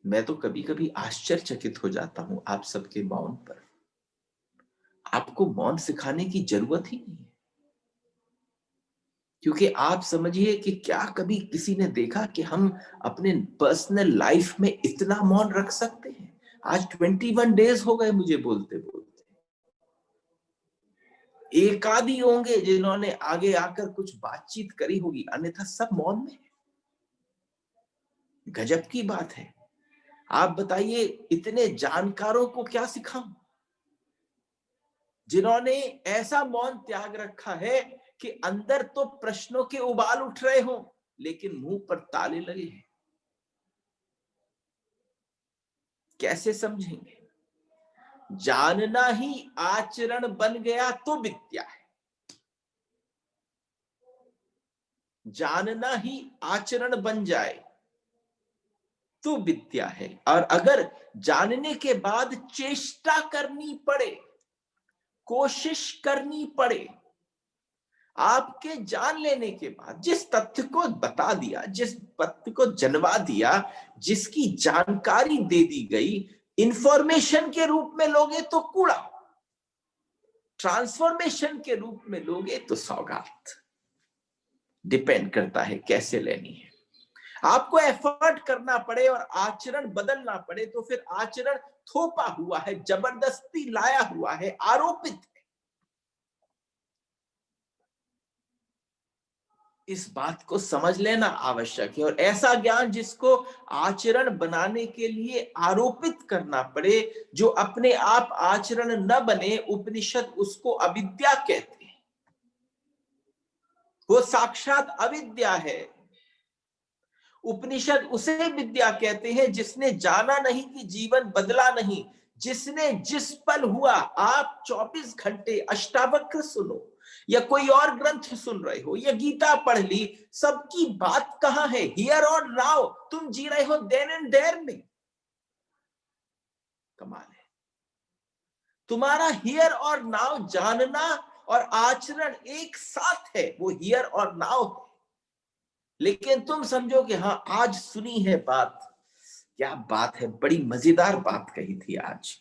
मैं तो कभी कभी आश्चर्यचकित हो जाता हूं आप सबके मौन पर। आपको मौन सिखाने की जरूरत ही नहीं है, क्योंकि आप समझिए कि क्या कभी किसी ने देखा कि हम अपने पर्सनल लाइफ में इतना मौन रख सकते हैं? आज 21 डेज हो गए मुझे बोलते बोलते। एक आदि होंगे जिन्होंने आगे आकर कुछ बातचीत करी होगी, अन्यथा सब मौन में। गजब की बात है। आप बताइए इतने जानकारों को क्या सिखाऊं, जिन्होंने ऐसा मौन त्याग रखा है कि अंदर तो प्रश्नों के उबाल उठ रहे हो लेकिन मुंह पर ताले लगे हैं। कैसे समझेंगे? जानना ही आचरण बन गया तो विद्या है, जानना ही आचरण बन जाए तो विद्या है। और अगर जानने के बाद चेष्टा करनी पड़े, कोशिश करनी पड़े, आपके जान लेने के बाद जिस तथ्य को बता दिया, जिस तथ्य को जनवा दिया, जिसकी जानकारी दे दी गई, इंफॉर्मेशन के रूप में लोगे तो कूड़ा, ट्रांसफॉर्मेशन के रूप में लोगे तो सौगात। डिपेंड करता है कैसे लेनी है। आपको एफर्ट करना पड़े और आचरण बदलना पड़े तो फिर आचरण थोपा हुआ है, जबरदस्ती लाया हुआ है, आरोपित है। इस बात को समझ लेना आवश्यक है। और ऐसा ज्ञान जिसको आचरण बनाने के लिए आरोपित करना पड़े, जो अपने आप आचरण न बने, उपनिषद उसको अविद्या कहते हैं। वो साक्षात अविद्या है। उपनिषद उसे विद्या कहते हैं जिसने जाना नहीं कि जीवन बदला नहीं, जिसने जिस पल हुआ, आप 24 घंटे अष्टावक्र सुनो या कोई और ग्रंथ सुन रहे हो या गीता पढ़ ली, सबकी बात कहां है? हियर और नाउ। तुम जी रहे हो देन एंड देयर में। कमाल है। तुम्हारा हियर और नाउ जानना और आचरण एक साथ है, वो हियर और नाउ है। लेकिन तुम समझो कि हाँ आज सुनी है बात, क्या बात है, बड़ी मजेदार बात कही थी आज।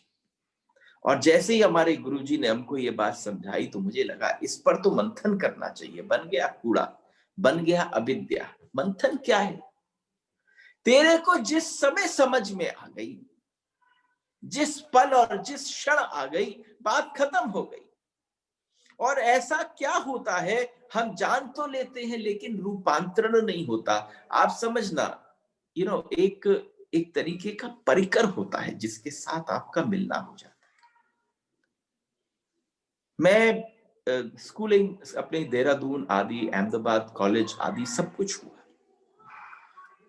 और जैसे ही हमारे गुरुजी ने हमको ये बात समझाई तो मुझे लगा इस पर तो मंथन करना चाहिए। बन गया कूड़ा, बन गया अविद्या। मंथन क्या है? तेरे को जिस समय समझ में आ गई, जिस पल और जिस क्षण आ गई, बात खत्म हो गई। और ऐसा क्या होता है, हम जान तो लेते हैं लेकिन रूपांतरण नहीं होता। आप समझना, एक तरीके का परिकर होता है जिसके साथ आपका मिलना हो जाता है। मैं स्कूलिंग अपने देहरादून आदि, अहमदाबाद कॉलेज आदि सब कुछ हुआ।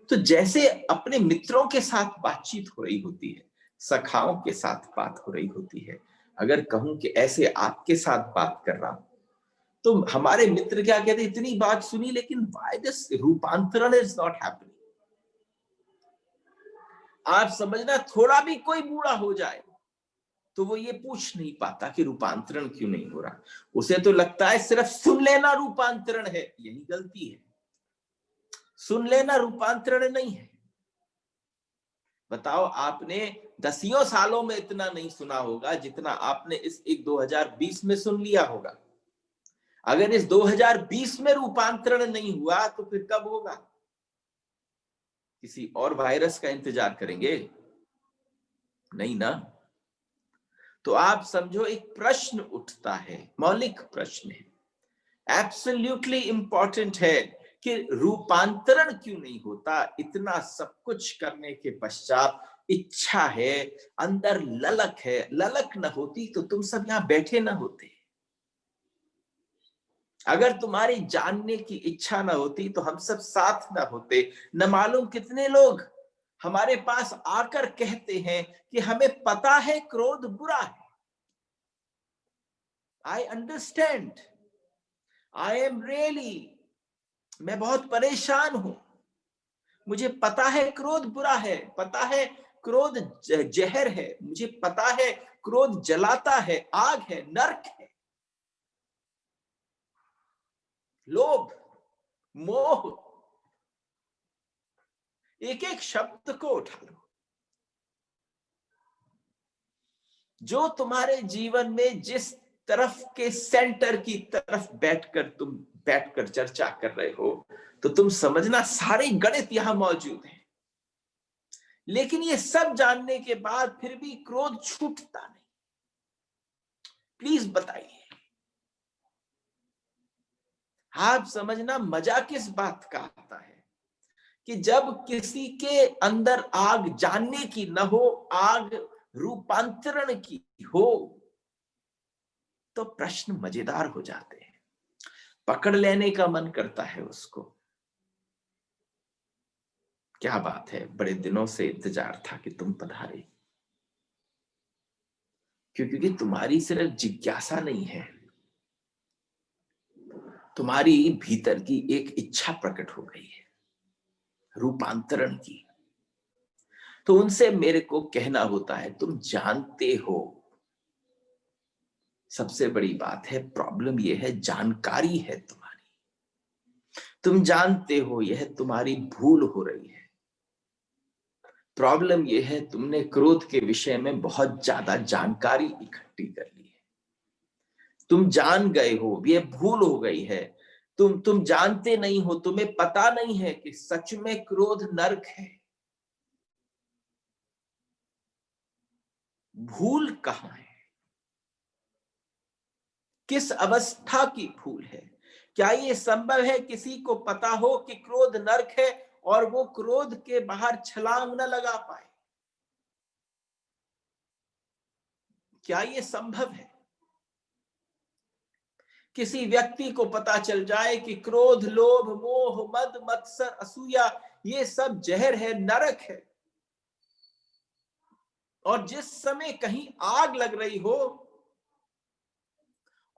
तो जैसे अपने मित्रों के साथ बातचीत हो रही होती है, सखाओं के साथ बात हो रही होती है, अगर कहूं कि ऐसे आपके साथ बात कर रहा हूं, तो हमारे मित्र क्या कहते, इतनी बात सुनी लेकिन व्हाई दिस रूपांतरण इज नॉट हैपनिंग। आप समझना, थोड़ा भी कोई बूढ़ा हो जाए तो वो ये पूछ नहीं पाता कि रूपांतरण क्यों नहीं हो रहा। उसे तो लगता है सिर्फ सुन लेना रूपांतरण है। यही गलती है। सुन लेना रूपांतरण नहीं है। बताओ, आपने दसियों सालों में इतना नहीं सुना होगा जितना आपने इस 2020 में सुन लिया होगा। अगर इस 2020 में रूपांतरण नहीं हुआ तो फिर कब होगा? किसी और वायरस का इंतजार करेंगे? नहीं ना। तो आप समझो, एक प्रश्न उठता है, मौलिक प्रश्न है, एब्सोल्युटली इंपॉर्टेंट है कि रूपांतरण क्यों नहीं होता? इतना सब कुछ करने के पश्चात इच्छा है, अंदर ललक है। ललक न होती तो तुम सब यहां बैठे न होते। अगर तुम्हारी जानने की इच्छा न होती तो हम सब साथ न होते। न मालूम कितने लोग हमारे पास आकर कहते हैं कि हमें पता है क्रोध बुरा है। I understand, I am really, मैं बहुत परेशान हूं। मुझे पता है क्रोध बुरा है, पता है क्रोध जहर है, मुझे पता है क्रोध जलाता है, आग है, नरक है। लोभ, मोह, एक एक शब्द को उठा लो। जो तुम्हारे जीवन में जिस तरफ के सेंटर की तरफ बैठकर चर्चा कर रहे हो, तो तुम समझना सारे गणित यहां मौजूद हैं। लेकिन ये सब जानने के बाद फिर भी क्रोध छूटता नहीं। प्लीज बताइए, आप समझना मजा किस बात का आता है कि जब किसी के अंदर आग जानने की न हो, आग रूपांतरण की हो, तो प्रश्न मजेदार हो जाते हैं। पकड़ लेने का मन करता है उसको। क्या बात है, बड़े दिनों से इंतजार था कि तुम पधारे। क्योंकि तुम्हारी सिर्फ जिज्ञासा नहीं है, तुम्हारी भीतर की एक इच्छा प्रकट हो गई है रूपांतरण की। तो उनसे मेरे को कहना होता है, तुम जानते हो सबसे बड़ी बात है, प्रॉब्लम यह है जानकारी है तुम्हारी, तुम जानते हो यह तुम्हारी भूल हो रही है। प्रॉब्लम यह है तुमने क्रोध के विषय में बहुत ज्यादा जानकारी इकट्ठी कर ली है, तुम जान गए हो, ये भूल हो गई है। तुम जानते नहीं हो, तुम्हें पता नहीं है कि सच में क्रोध नरक है। भूल कहां है, किस अवस्था की भूल है? क्या ये संभव है किसी को पता हो कि क्रोध नरक है और वो क्रोध के बाहर छलांग न लगा पाए? क्या ये संभव है? किसी व्यक्ति को पता चल जाए कि क्रोध, लोभ, मोह, मद, मत्सर, असूया ये सब जहर है, नरक है, और जिस समय कहीं आग लग रही हो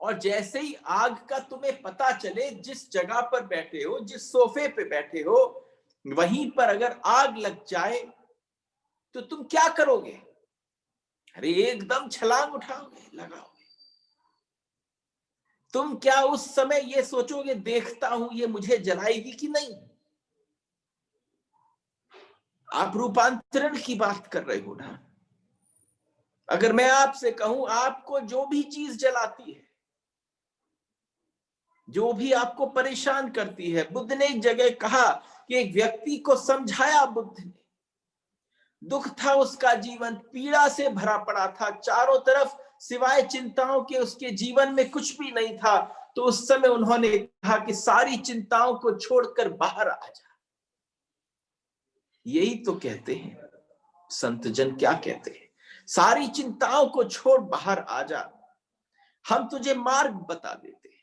और जैसे ही आग का तुम्हें पता चले, जिस जगह पर बैठे हो, जिस सोफे पे बैठे हो, वहीं पर अगर आग लग जाए तो तुम क्या करोगे? अरे एकदम छलांग उठाओगे, लगाओगे। तुम क्या उस समय ये सोचोगे देखता हूं ये मुझे जलाएगी कि नहीं? आप रूपांतरण की बात कर रहे हो ना। अगर मैं आपसे कहूं आपको जो भी चीज जलाती है, जो भी आपको परेशान करती है, बुद्ध ने एक जगह कहा कि एक व्यक्ति को समझाया बुद्ध ने, दुख था उसका जीवन, पीड़ा से भरा पड़ा था, चारों तरफ सिवाय चिंताओं के उसके जीवन में कुछ भी नहीं था। तो उस समय उन्होंने कहा कि सारी चिंताओं को छोड़कर बाहर आ जा। यही तो कहते हैं संत जन, क्या कहते हैं? सारी चिंताओं को छोड़ बाहर आ जा, हम तुझे मार्ग बता देते हैं,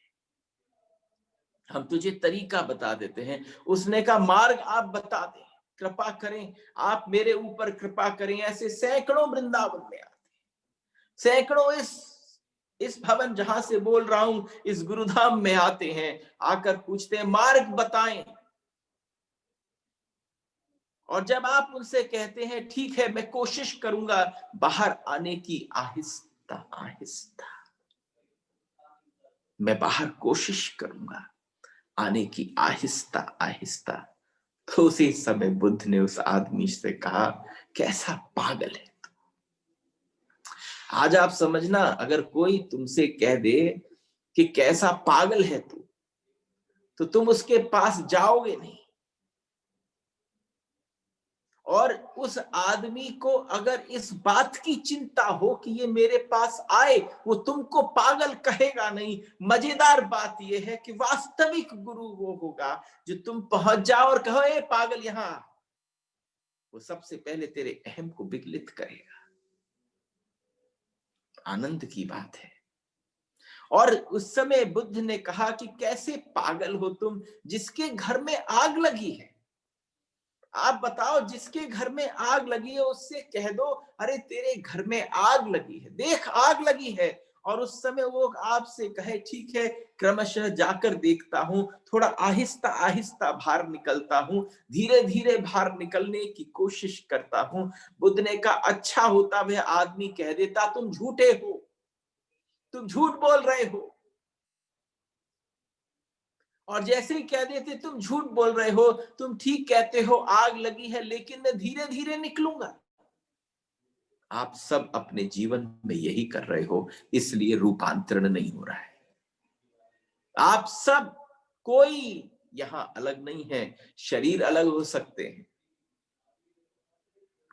हम तुझे तरीका बता देते हैं। उसने कहा मार्ग आप बता दें, कृपा करें, आप मेरे ऊपर कृपा करें। ऐसे सैकड़ों वृंदावन में आते, सैकड़ों इस भवन जहां से बोल रहा हूं, इस गुरुधाम में आते हैं, आकर पूछते हैं मार्ग बताएं। और जब आप उनसे कहते हैं ठीक है मैं कोशिश करूंगा, बाहर आने की आहिस्ता आहिस्ता, मैं बाहर कोशिश करूंगा आने की आहिस्ता आहिस्ता, तो उसी समय बुद्ध ने उस आदमी से कहा कैसा पागल है। आज आप समझना, अगर कोई तुमसे कह दे कि कैसा पागल है तू, तो तुम उसके पास जाओगे नहीं। और उस आदमी को अगर इस बात की चिंता हो कि ये मेरे पास आए, वो तुमको पागल कहेगा नहीं। मजेदार बात यह है कि वास्तविक गुरु वो होगा जो तुम पहुंच जाओ और कहो ए पागल यहां, वो सबसे पहले तेरे अहम को विगलित करेगा। आनंद की बात है। और उस समय बुद्ध ने कहा कि कैसे पागल हो तुम, जिसके घर में आग लगी है। आप बताओ, जिसके घर में आग लगी है उससे कह दो अरे तेरे घर में आग लगी है, देख आग लगी है। और उस समय वो आपसे कहे ठीक है क्रमशः जाकर देखता हूं, थोड़ा आहिस्ता आहिस्ता बाहर निकलता हूं, धीरे धीरे बाहर निकलने की कोशिश करता हूं। बुद्ध ने कहा अच्छा होता वह आदमी कह देता तुम झूठे हो, तुम झूठ बोल रहे हो। और जैसे ही कह देते तुम झूठ बोल रहे हो, तुम ठीक कहते हो आग लगी है, लेकिन मैं धीरे धीरे निकलूंगा। आप सब अपने जीवन में यही कर रहे हो, इसलिए रूपांतरण नहीं हो रहा है। आप सब, कोई यहां अलग नहीं है। शरीर अलग हो सकते हैं,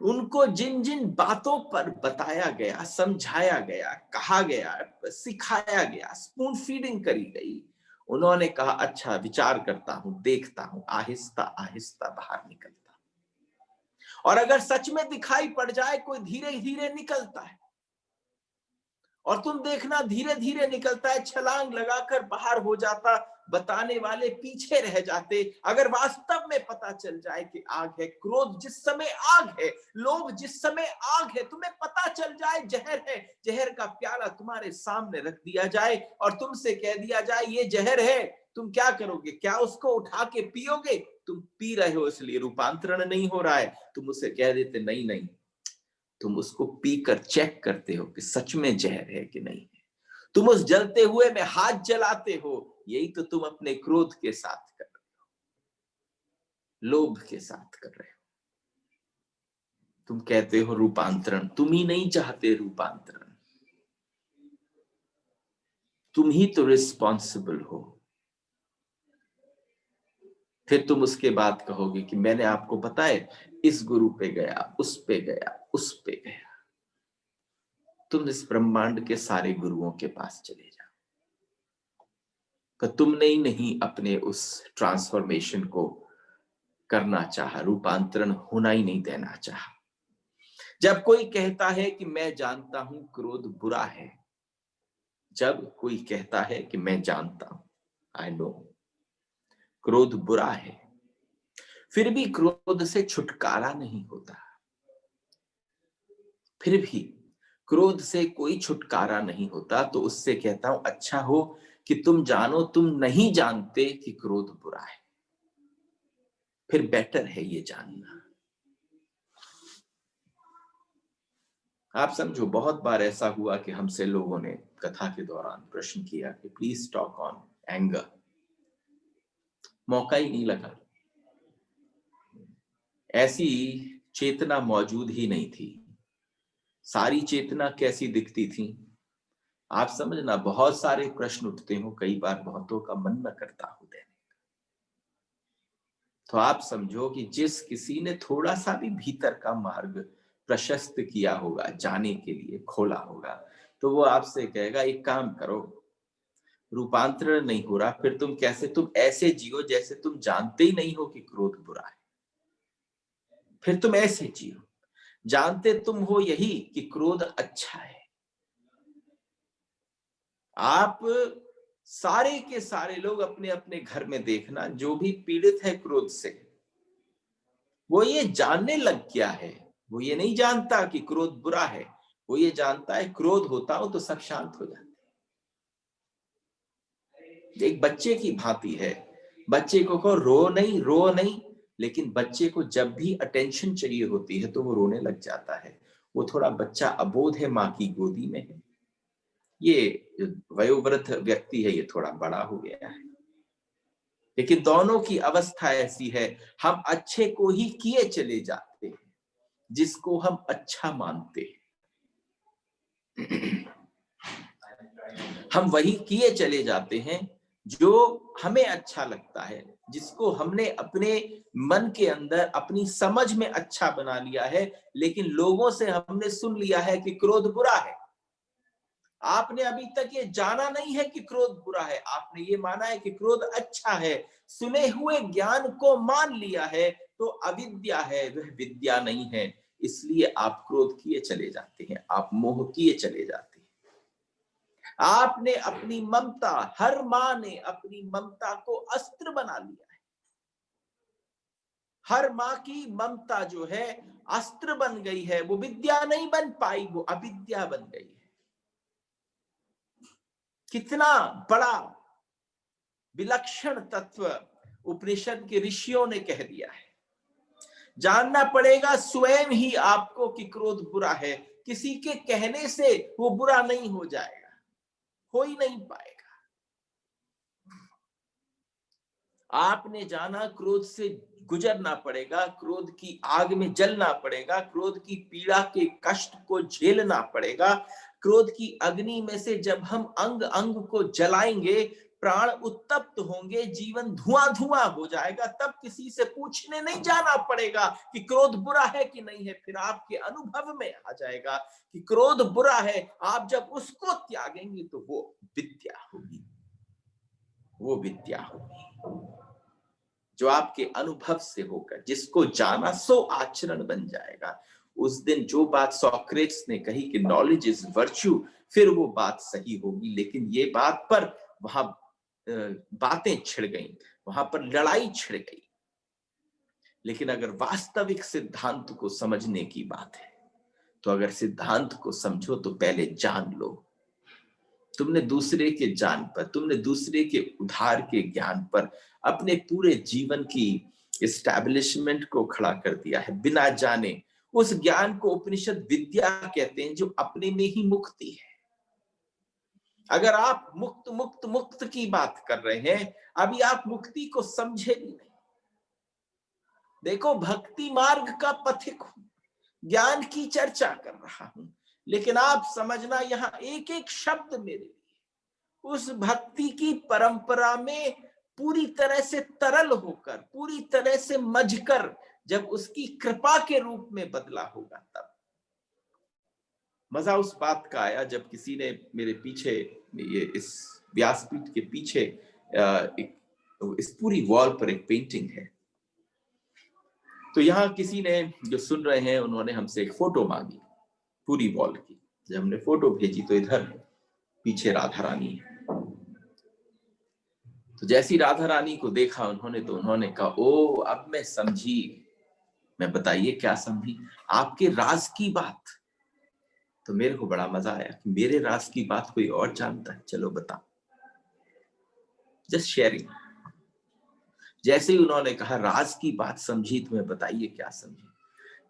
उनको जिन जिन बातों पर बताया गया, समझाया गया, कहा गया, सिखाया गया, स्पून फीडिंग करी गई, उन्होंने कहा अच्छा विचार करता हूं, देखता हूं, आहिस्ता आहिस्ता बाहर निकलता। और अगर सच में दिखाई पड़ जाए कोई धीरे धीरे निकलता है, और तुम देखना धीरे धीरे निकलता है, छलांग लगाकर बाहर हो जाता, बताने वाले पीछे रह जाते। अगर वास्तव में पता चल जाए कि आग है, क्रोध जिस समय आग है, लोभ जिस समय आग है, तुम्हें पता चल जाए जहर है, जहर का प्याला तुम्हारे सामने रख दिया जाए और तुमसे कह दिया जाए ये जहर है, तुम क्या करोगे? क्या उसको उठा के पियोगे? तुम पी रहे हो इसलिए रूपांतरण नहीं हो रहा है, तुम उसे कह देते नहीं नहीं, तुम उसको पीकर चेक करते हो कि सच में जहर है कि नहीं है। तुम उस जलते हुए में हाथ जलाते हो, यही तो तुम अपने क्रोध के साथ कर रहे हो, लोभ के साथ कर रहे हो। तुम कहते हो रूपांतरण, तुम ही नहीं चाहते रूपांतरण, तुम ही तो रिस्पॉन्सिबल हो। फिर तुम उसके बाद कहोगे कि मैंने आपको बताया, इस गुरु पे गया, उस पे गया, उस पे गया। तुम इस ब्रह्मांड के सारे गुरुओं के पास चले जाओ, पर तुमने ही नहीं अपने उस ट्रांसफॉर्मेशन को करना चाहा, रूपांतरण होना ही नहीं देना चाहा। जब कोई कहता है कि मैं जानता हूं क्रोध बुरा है, जब कोई कहता है कि मैं जानता हूं, आई नो क्रोध बुरा है, फिर भी क्रोध से छुटकारा नहीं होता, फिर भी क्रोध से कोई छुटकारा नहीं होता, तो उससे कहता हूं अच्छा हो कि तुम जानो तुम नहीं जानते कि क्रोध बुरा है, फिर बेटर है ये जानना। आप समझो, बहुत बार ऐसा हुआ कि हमसे लोगों ने कथा के दौरान प्रश्न किया कि प्लीज टॉक ऑन एंगर, मौका ही नहीं लगा, ऐसी चेतना मौजूद ही नहीं थी। सारी चेतना कैसी दिखती थी, आप समझना, बहुत सारे प्रश्न उठते हो, कई बार बहुतों का मन न करता हो देने का। तो आप समझो कि जिस किसी ने थोड़ा सा भी भीतर का मार्ग प्रशस्त किया होगा, जाने के लिए खोला होगा, तो वो आपसे कहेगा एक काम करो, रूपांतरण नहीं हो रहा, फिर तुम कैसे, तुम ऐसे जियो जैसे तुम जानते ही नहीं हो कि क्रोध बुरा है, फिर तुम ऐसे जियो, जानते तुम हो यही कि क्रोध अच्छा है। आप सारे के सारे लोग अपने अपने घर में देखना, जो भी पीड़ित है क्रोध से, वो ये जानने लग गया है, वो ये नहीं जानता कि क्रोध बुरा है, वो ये जानता है क्रोध होता हो तो सब शांत हो जाते। एक बच्चे की भांति है, बच्चे को कहो रो नहीं, रो नहीं, लेकिन बच्चे को जब भी अटेंशन चाहिए होती है तो वो रोने लग जाता है। वो थोड़ा बच्चा अबोध है, माँ की गोदी में है। ये वयोवृद्ध व्यक्ति है, ये थोड़ा बड़ा हो गया है, लेकिन दोनों की अवस्था ऐसी है, हम अच्छे को ही किए चले जाते हैं, जिसको हम अच्छा मानते हैं। हम वही किए चले जाते हैं जो हमें अच्छा लगता है, जिसको हमने अपने मन के अंदर अपनी समझ में अच्छा बना लिया है, लेकिन लोगों से हमने सुन लिया है कि क्रोध बुरा है। आपने अभी तक ये जाना नहीं है कि क्रोध बुरा है, आपने ये माना है कि क्रोध अच्छा है, सुने हुए ज्ञान को मान लिया है, तो अविद्या है, वह विद्या नहीं है। इसलिए आप क्रोध किए चले जाते हैं, आप मोह किए चले जाते हैं। आपने अपनी ममता, हर माँ ने अपनी ममता को अस्त्र बना लिया है। हर माँ की ममता जो है अस्त्र बन गई है, वो विद्या नहीं बन पाई, वो अविद्या बन गई है। कितना बड़ा विलक्षण तत्व उपनिषद के ऋषियों ने कह दिया है। जानना पड़ेगा स्वयं ही आपको कि क्रोध बुरा है, किसी के कहने से वो बुरा नहीं हो जाएगा, हो ही नहीं पाएगा। आपने जाना क्रोध से गुजरना पड़ेगा, क्रोध की आग में जलना पड़ेगा, क्रोध की पीड़ा के कष्ट को झेलना पड़ेगा। क्रोध की अग्नि में से जब हम अंग अंग को जलाएंगे, प्राण उत्तप्त होंगे, जीवन धुआं धुआं हो जाएगा, तब किसी से पूछने नहीं जाना पड़ेगा कि क्रोध बुरा है कि नहीं है। फिर आपके अनुभव में आ जाएगा कि क्रोध बुरा है। आप जब उसको त्यागेंगे तो वो विद्या होगी, वो विद्या होगी जो आपके अनुभव से होकर, जिसको जाना सो आचरण बन जाएगा। उस दिन जो बात सोक्रेट्स ने कही कि नॉलेज इज वर्च्यू, फिर वो बात सही होगी। लेकिन ये बात पर वहां बातें छिड़ गई, वहां पर लड़ाई छिड़ गई। लेकिन अगर वास्तविक सिद्धांत को समझने की बात है, तो अगर सिद्धांत को समझो तो पहले जान लो। तुमने दूसरे के जान पर, तुमने दूसरे के उधार के ज्ञान पर अपने पूरे जीवन की एस्टैब्लिशमेंट को खड़ा कर दिया है, बिना जाने। उस ज्ञान को उपनिषद विद्या कहते हैं, जो अपने में ही मुक्ति है। अगर आप मुक्त मुक्त मुक्त की बात कर रहे हैं, अभी आप मुक्ति को समझे भी नहीं। देखो, भक्ति मार्ग का पथिक हूं, ज्ञान की चर्चा कर रहा हूं, लेकिन आप समझना, यहां एक एक शब्द मेरे लिए उस भक्ति की परंपरा में पूरी तरह से तरल होकर, पूरी तरह से मजकर, जब उसकी कृपा के रूप में बदला होगा, तब मजा उस बात का आया जब किसी ने मेरे पीछे, ये इस व्यासपीठ के पीछे इस पूरी वॉल पर एक पेंटिंग है। तो यहाँ किसी ने, जो सुन रहे हैं, उन्होंने हमसे एक फोटो मांगी पूरी वॉल की। जब हमने फोटो भेजी तो इधर पीछे राधा रानी है। तो जैसी राधा रानी को देखा उन्होंने, तो उन्होंने कहा, ओ अब मैं समझी। मैं, बताइए क्या समझी? आपके राज की बात। तो मेरे को बड़ा मजा आया कि मेरे राज की बात कोई और जानता है, चलो बता। Just sharing. जैसे ही उन्होंने कहा राज की बात समझी, तुम्हें बताइए क्या समझी,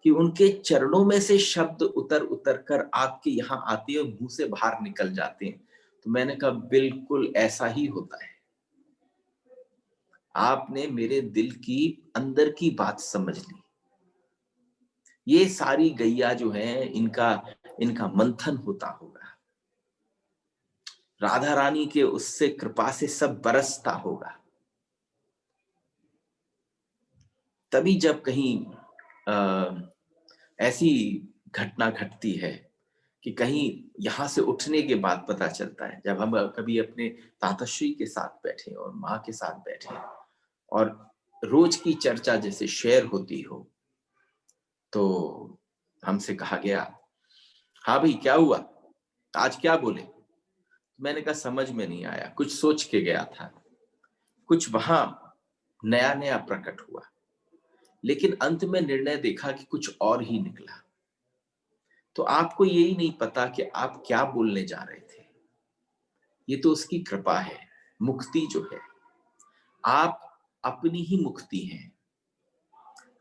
कि उनके चरणों में से शब्द उतर उतर कर आपके यहाँ आते हैं, मुंह से बाहर निकल जाते हैं। तो मैंने कहा बिल्कुल ऐसा ही होता है। आपने मेरे दिल की अंदर की बात समझ ली। ये सारी गैया जो है, इनका मंथन होता होगा। राधा रानी के उससे कृपा से सब बरसता होगा। तभी जब कहीं ऐसी घटना घटती है कि कहीं यहां से उठने के बाद पता चलता है, जब हम कभी अपने ताताश्री के साथ बैठे और माँ के साथ बैठे और रोज की चर्चा जैसे शेयर होती हो, तो हमसे कहा गया, हाँ भाई क्या हुआ, आज क्या बोले? मैंने कहा समझ में नहीं आया, कुछ सोच के गया था, कुछ वहां नया नया प्रकट हुआ, लेकिन अंत में निर्णय देखा कि कुछ और ही निकला। तो आपको यही नहीं पता कि आप क्या बोलने जा रहे थे। ये तो उसकी कृपा है। मुक्ति जो है, आप अपनी ही मुक्ति हैं।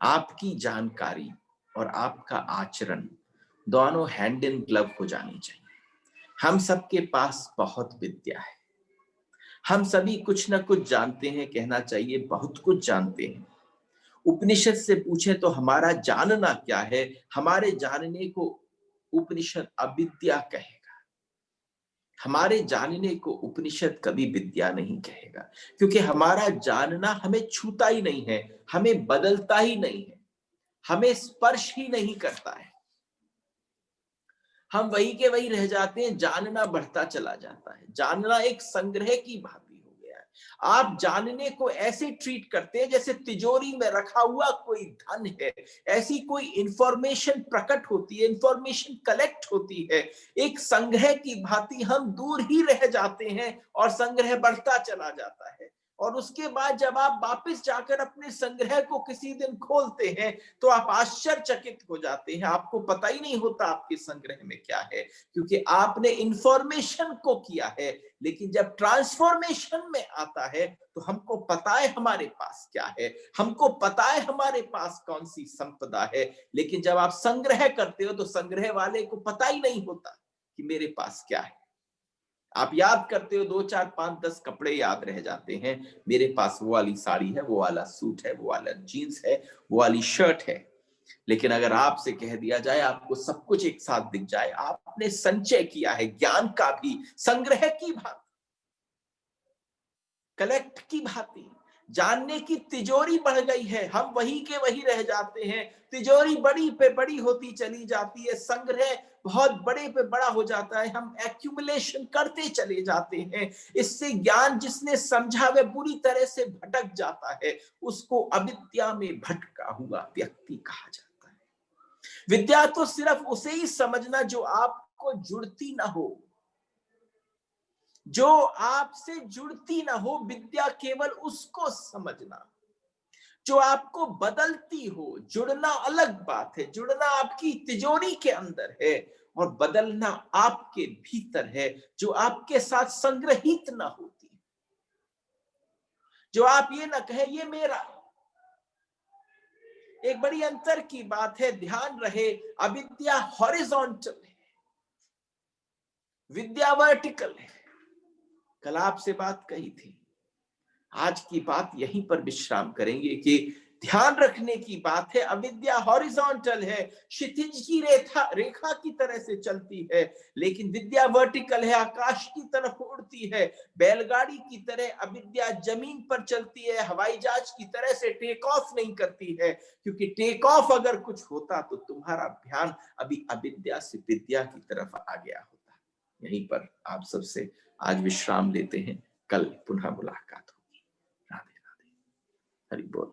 आपकी जानकारी और आपका आचरण दोनों हैंड इन ग्लव हो जानी चाहिए। हम सबके पास बहुत विद्या है, हम सभी कुछ ना कुछ जानते हैं, कहना चाहिए बहुत कुछ जानते हैं। उपनिषद से पूछे तो हमारा जानना क्या है? हमारे जानने को उपनिषद अविद्या कहेगा। हमारे जानने को उपनिषद कभी विद्या नहीं कहेगा, क्योंकि हमारा जानना हमें छूता ही नहीं है, हमें बदलता ही नहीं है, हमें स्पर्श ही नहीं करता है। हम वही के वही रह जाते हैं, जानना बढ़ता चला जाता है। जानना एक संग्रह की भांति हो गया है। आप जानने को ऐसे ट्रीट करते हैं जैसे तिजोरी में रखा हुआ कोई धन है। ऐसी कोई इंफॉर्मेशन प्रकट होती है, इंफॉर्मेशन कलेक्ट होती है, एक संग्रह की भांति हम दूर ही रह जाते हैं और संग्रह बढ़ता चला जाता है। और उसके बाद जब आप वापस जाकर अपने संग्रह को किसी दिन खोलते हैं, तो आप आश्चर्यचकित हो जाते हैं। आपको पता ही नहीं होता आपके संग्रह में क्या है, क्योंकि आपने इंफॉर्मेशन को किया है। लेकिन जब ट्रांसफॉर्मेशन में आता है, तो हमको पता है हमारे पास क्या है, हमको पता है हमारे पास कौन सी संपदा है। लेकिन जब आप संग्रह करते हो, तो संग्रह वाले को पता ही नहीं होता कि मेरे पास क्या है। आप याद करते हो, 2 4 5 10 कपड़े याद रह जाते हैं। मेरे पास वो वाली साड़ी है, वो वाला सूट है, वो वाला जीन्स है, वो वाली शर्ट है। लेकिन अगर आपसे कह दिया जाए, आपको सब कुछ एक साथ दिख जाए, आपने संचय किया है ज्ञान का भी, संग्रह की भांति, कलेक्ट की भांति, जानने की तिजोरी बढ़ गई है, हम वही के वही रह जाते हैं। तिजोरी बड़ी पे बड़ी होती चली जाती है, संग्रह बहुत बड़े पे बड़ा हो जाता है, हम एक्यूमुलेशन करते चले जाते हैं। इससे ज्ञान जिसने समझा वह पूरी तरह से भटक जाता है। उसको अविद्या में भटका हुआ व्यक्ति कहा जाता है। विद्या तो सिर्फ उसे ही समझना जो आपको जुड़ती ना हो, जो आपसे जुड़ती ना हो। विद्या केवल उसको समझना जो आपको बदलती हो। जुड़ना अलग बात है, जुड़ना आपकी तिजोरी के अंदर है, और बदलना आपके भीतर है, जो आपके साथ संग्रहित ना होती, जो आप ये ना कहे ये मेरा। एक बड़ी अंतर की बात है, ध्यान रहे, अविद्या हॉरिजॉन्टल है, विद्या वर्टिकल है। कल आपसे बात कही थी। आज की बात यहीं पर विश्राम करेंगे कि ध्यान रखने की बात है, अविद्या हॉरिजॉन्टल है, क्षितिज की रेखा की तरह से चलती है, लेकिन विद्या वर्टिकल है, आकाश की तरफ उड़ती है। बैलगाड़ी की तरह अविद्या जमीन पर चलती है, हवाई जहाज की तरह से टेक ऑफ नहीं करती है, क्योंकि टेक ऑफ अगर कुछ होता तो तुम्हारा ध्यान अभी अविद्या से विद्या की तरफ आ गया होता। यहीं पर आप सबसे आज विश्राम लेते हैं, कल पुनः मुलाकात होगी। राधे राधे, हरि बोल।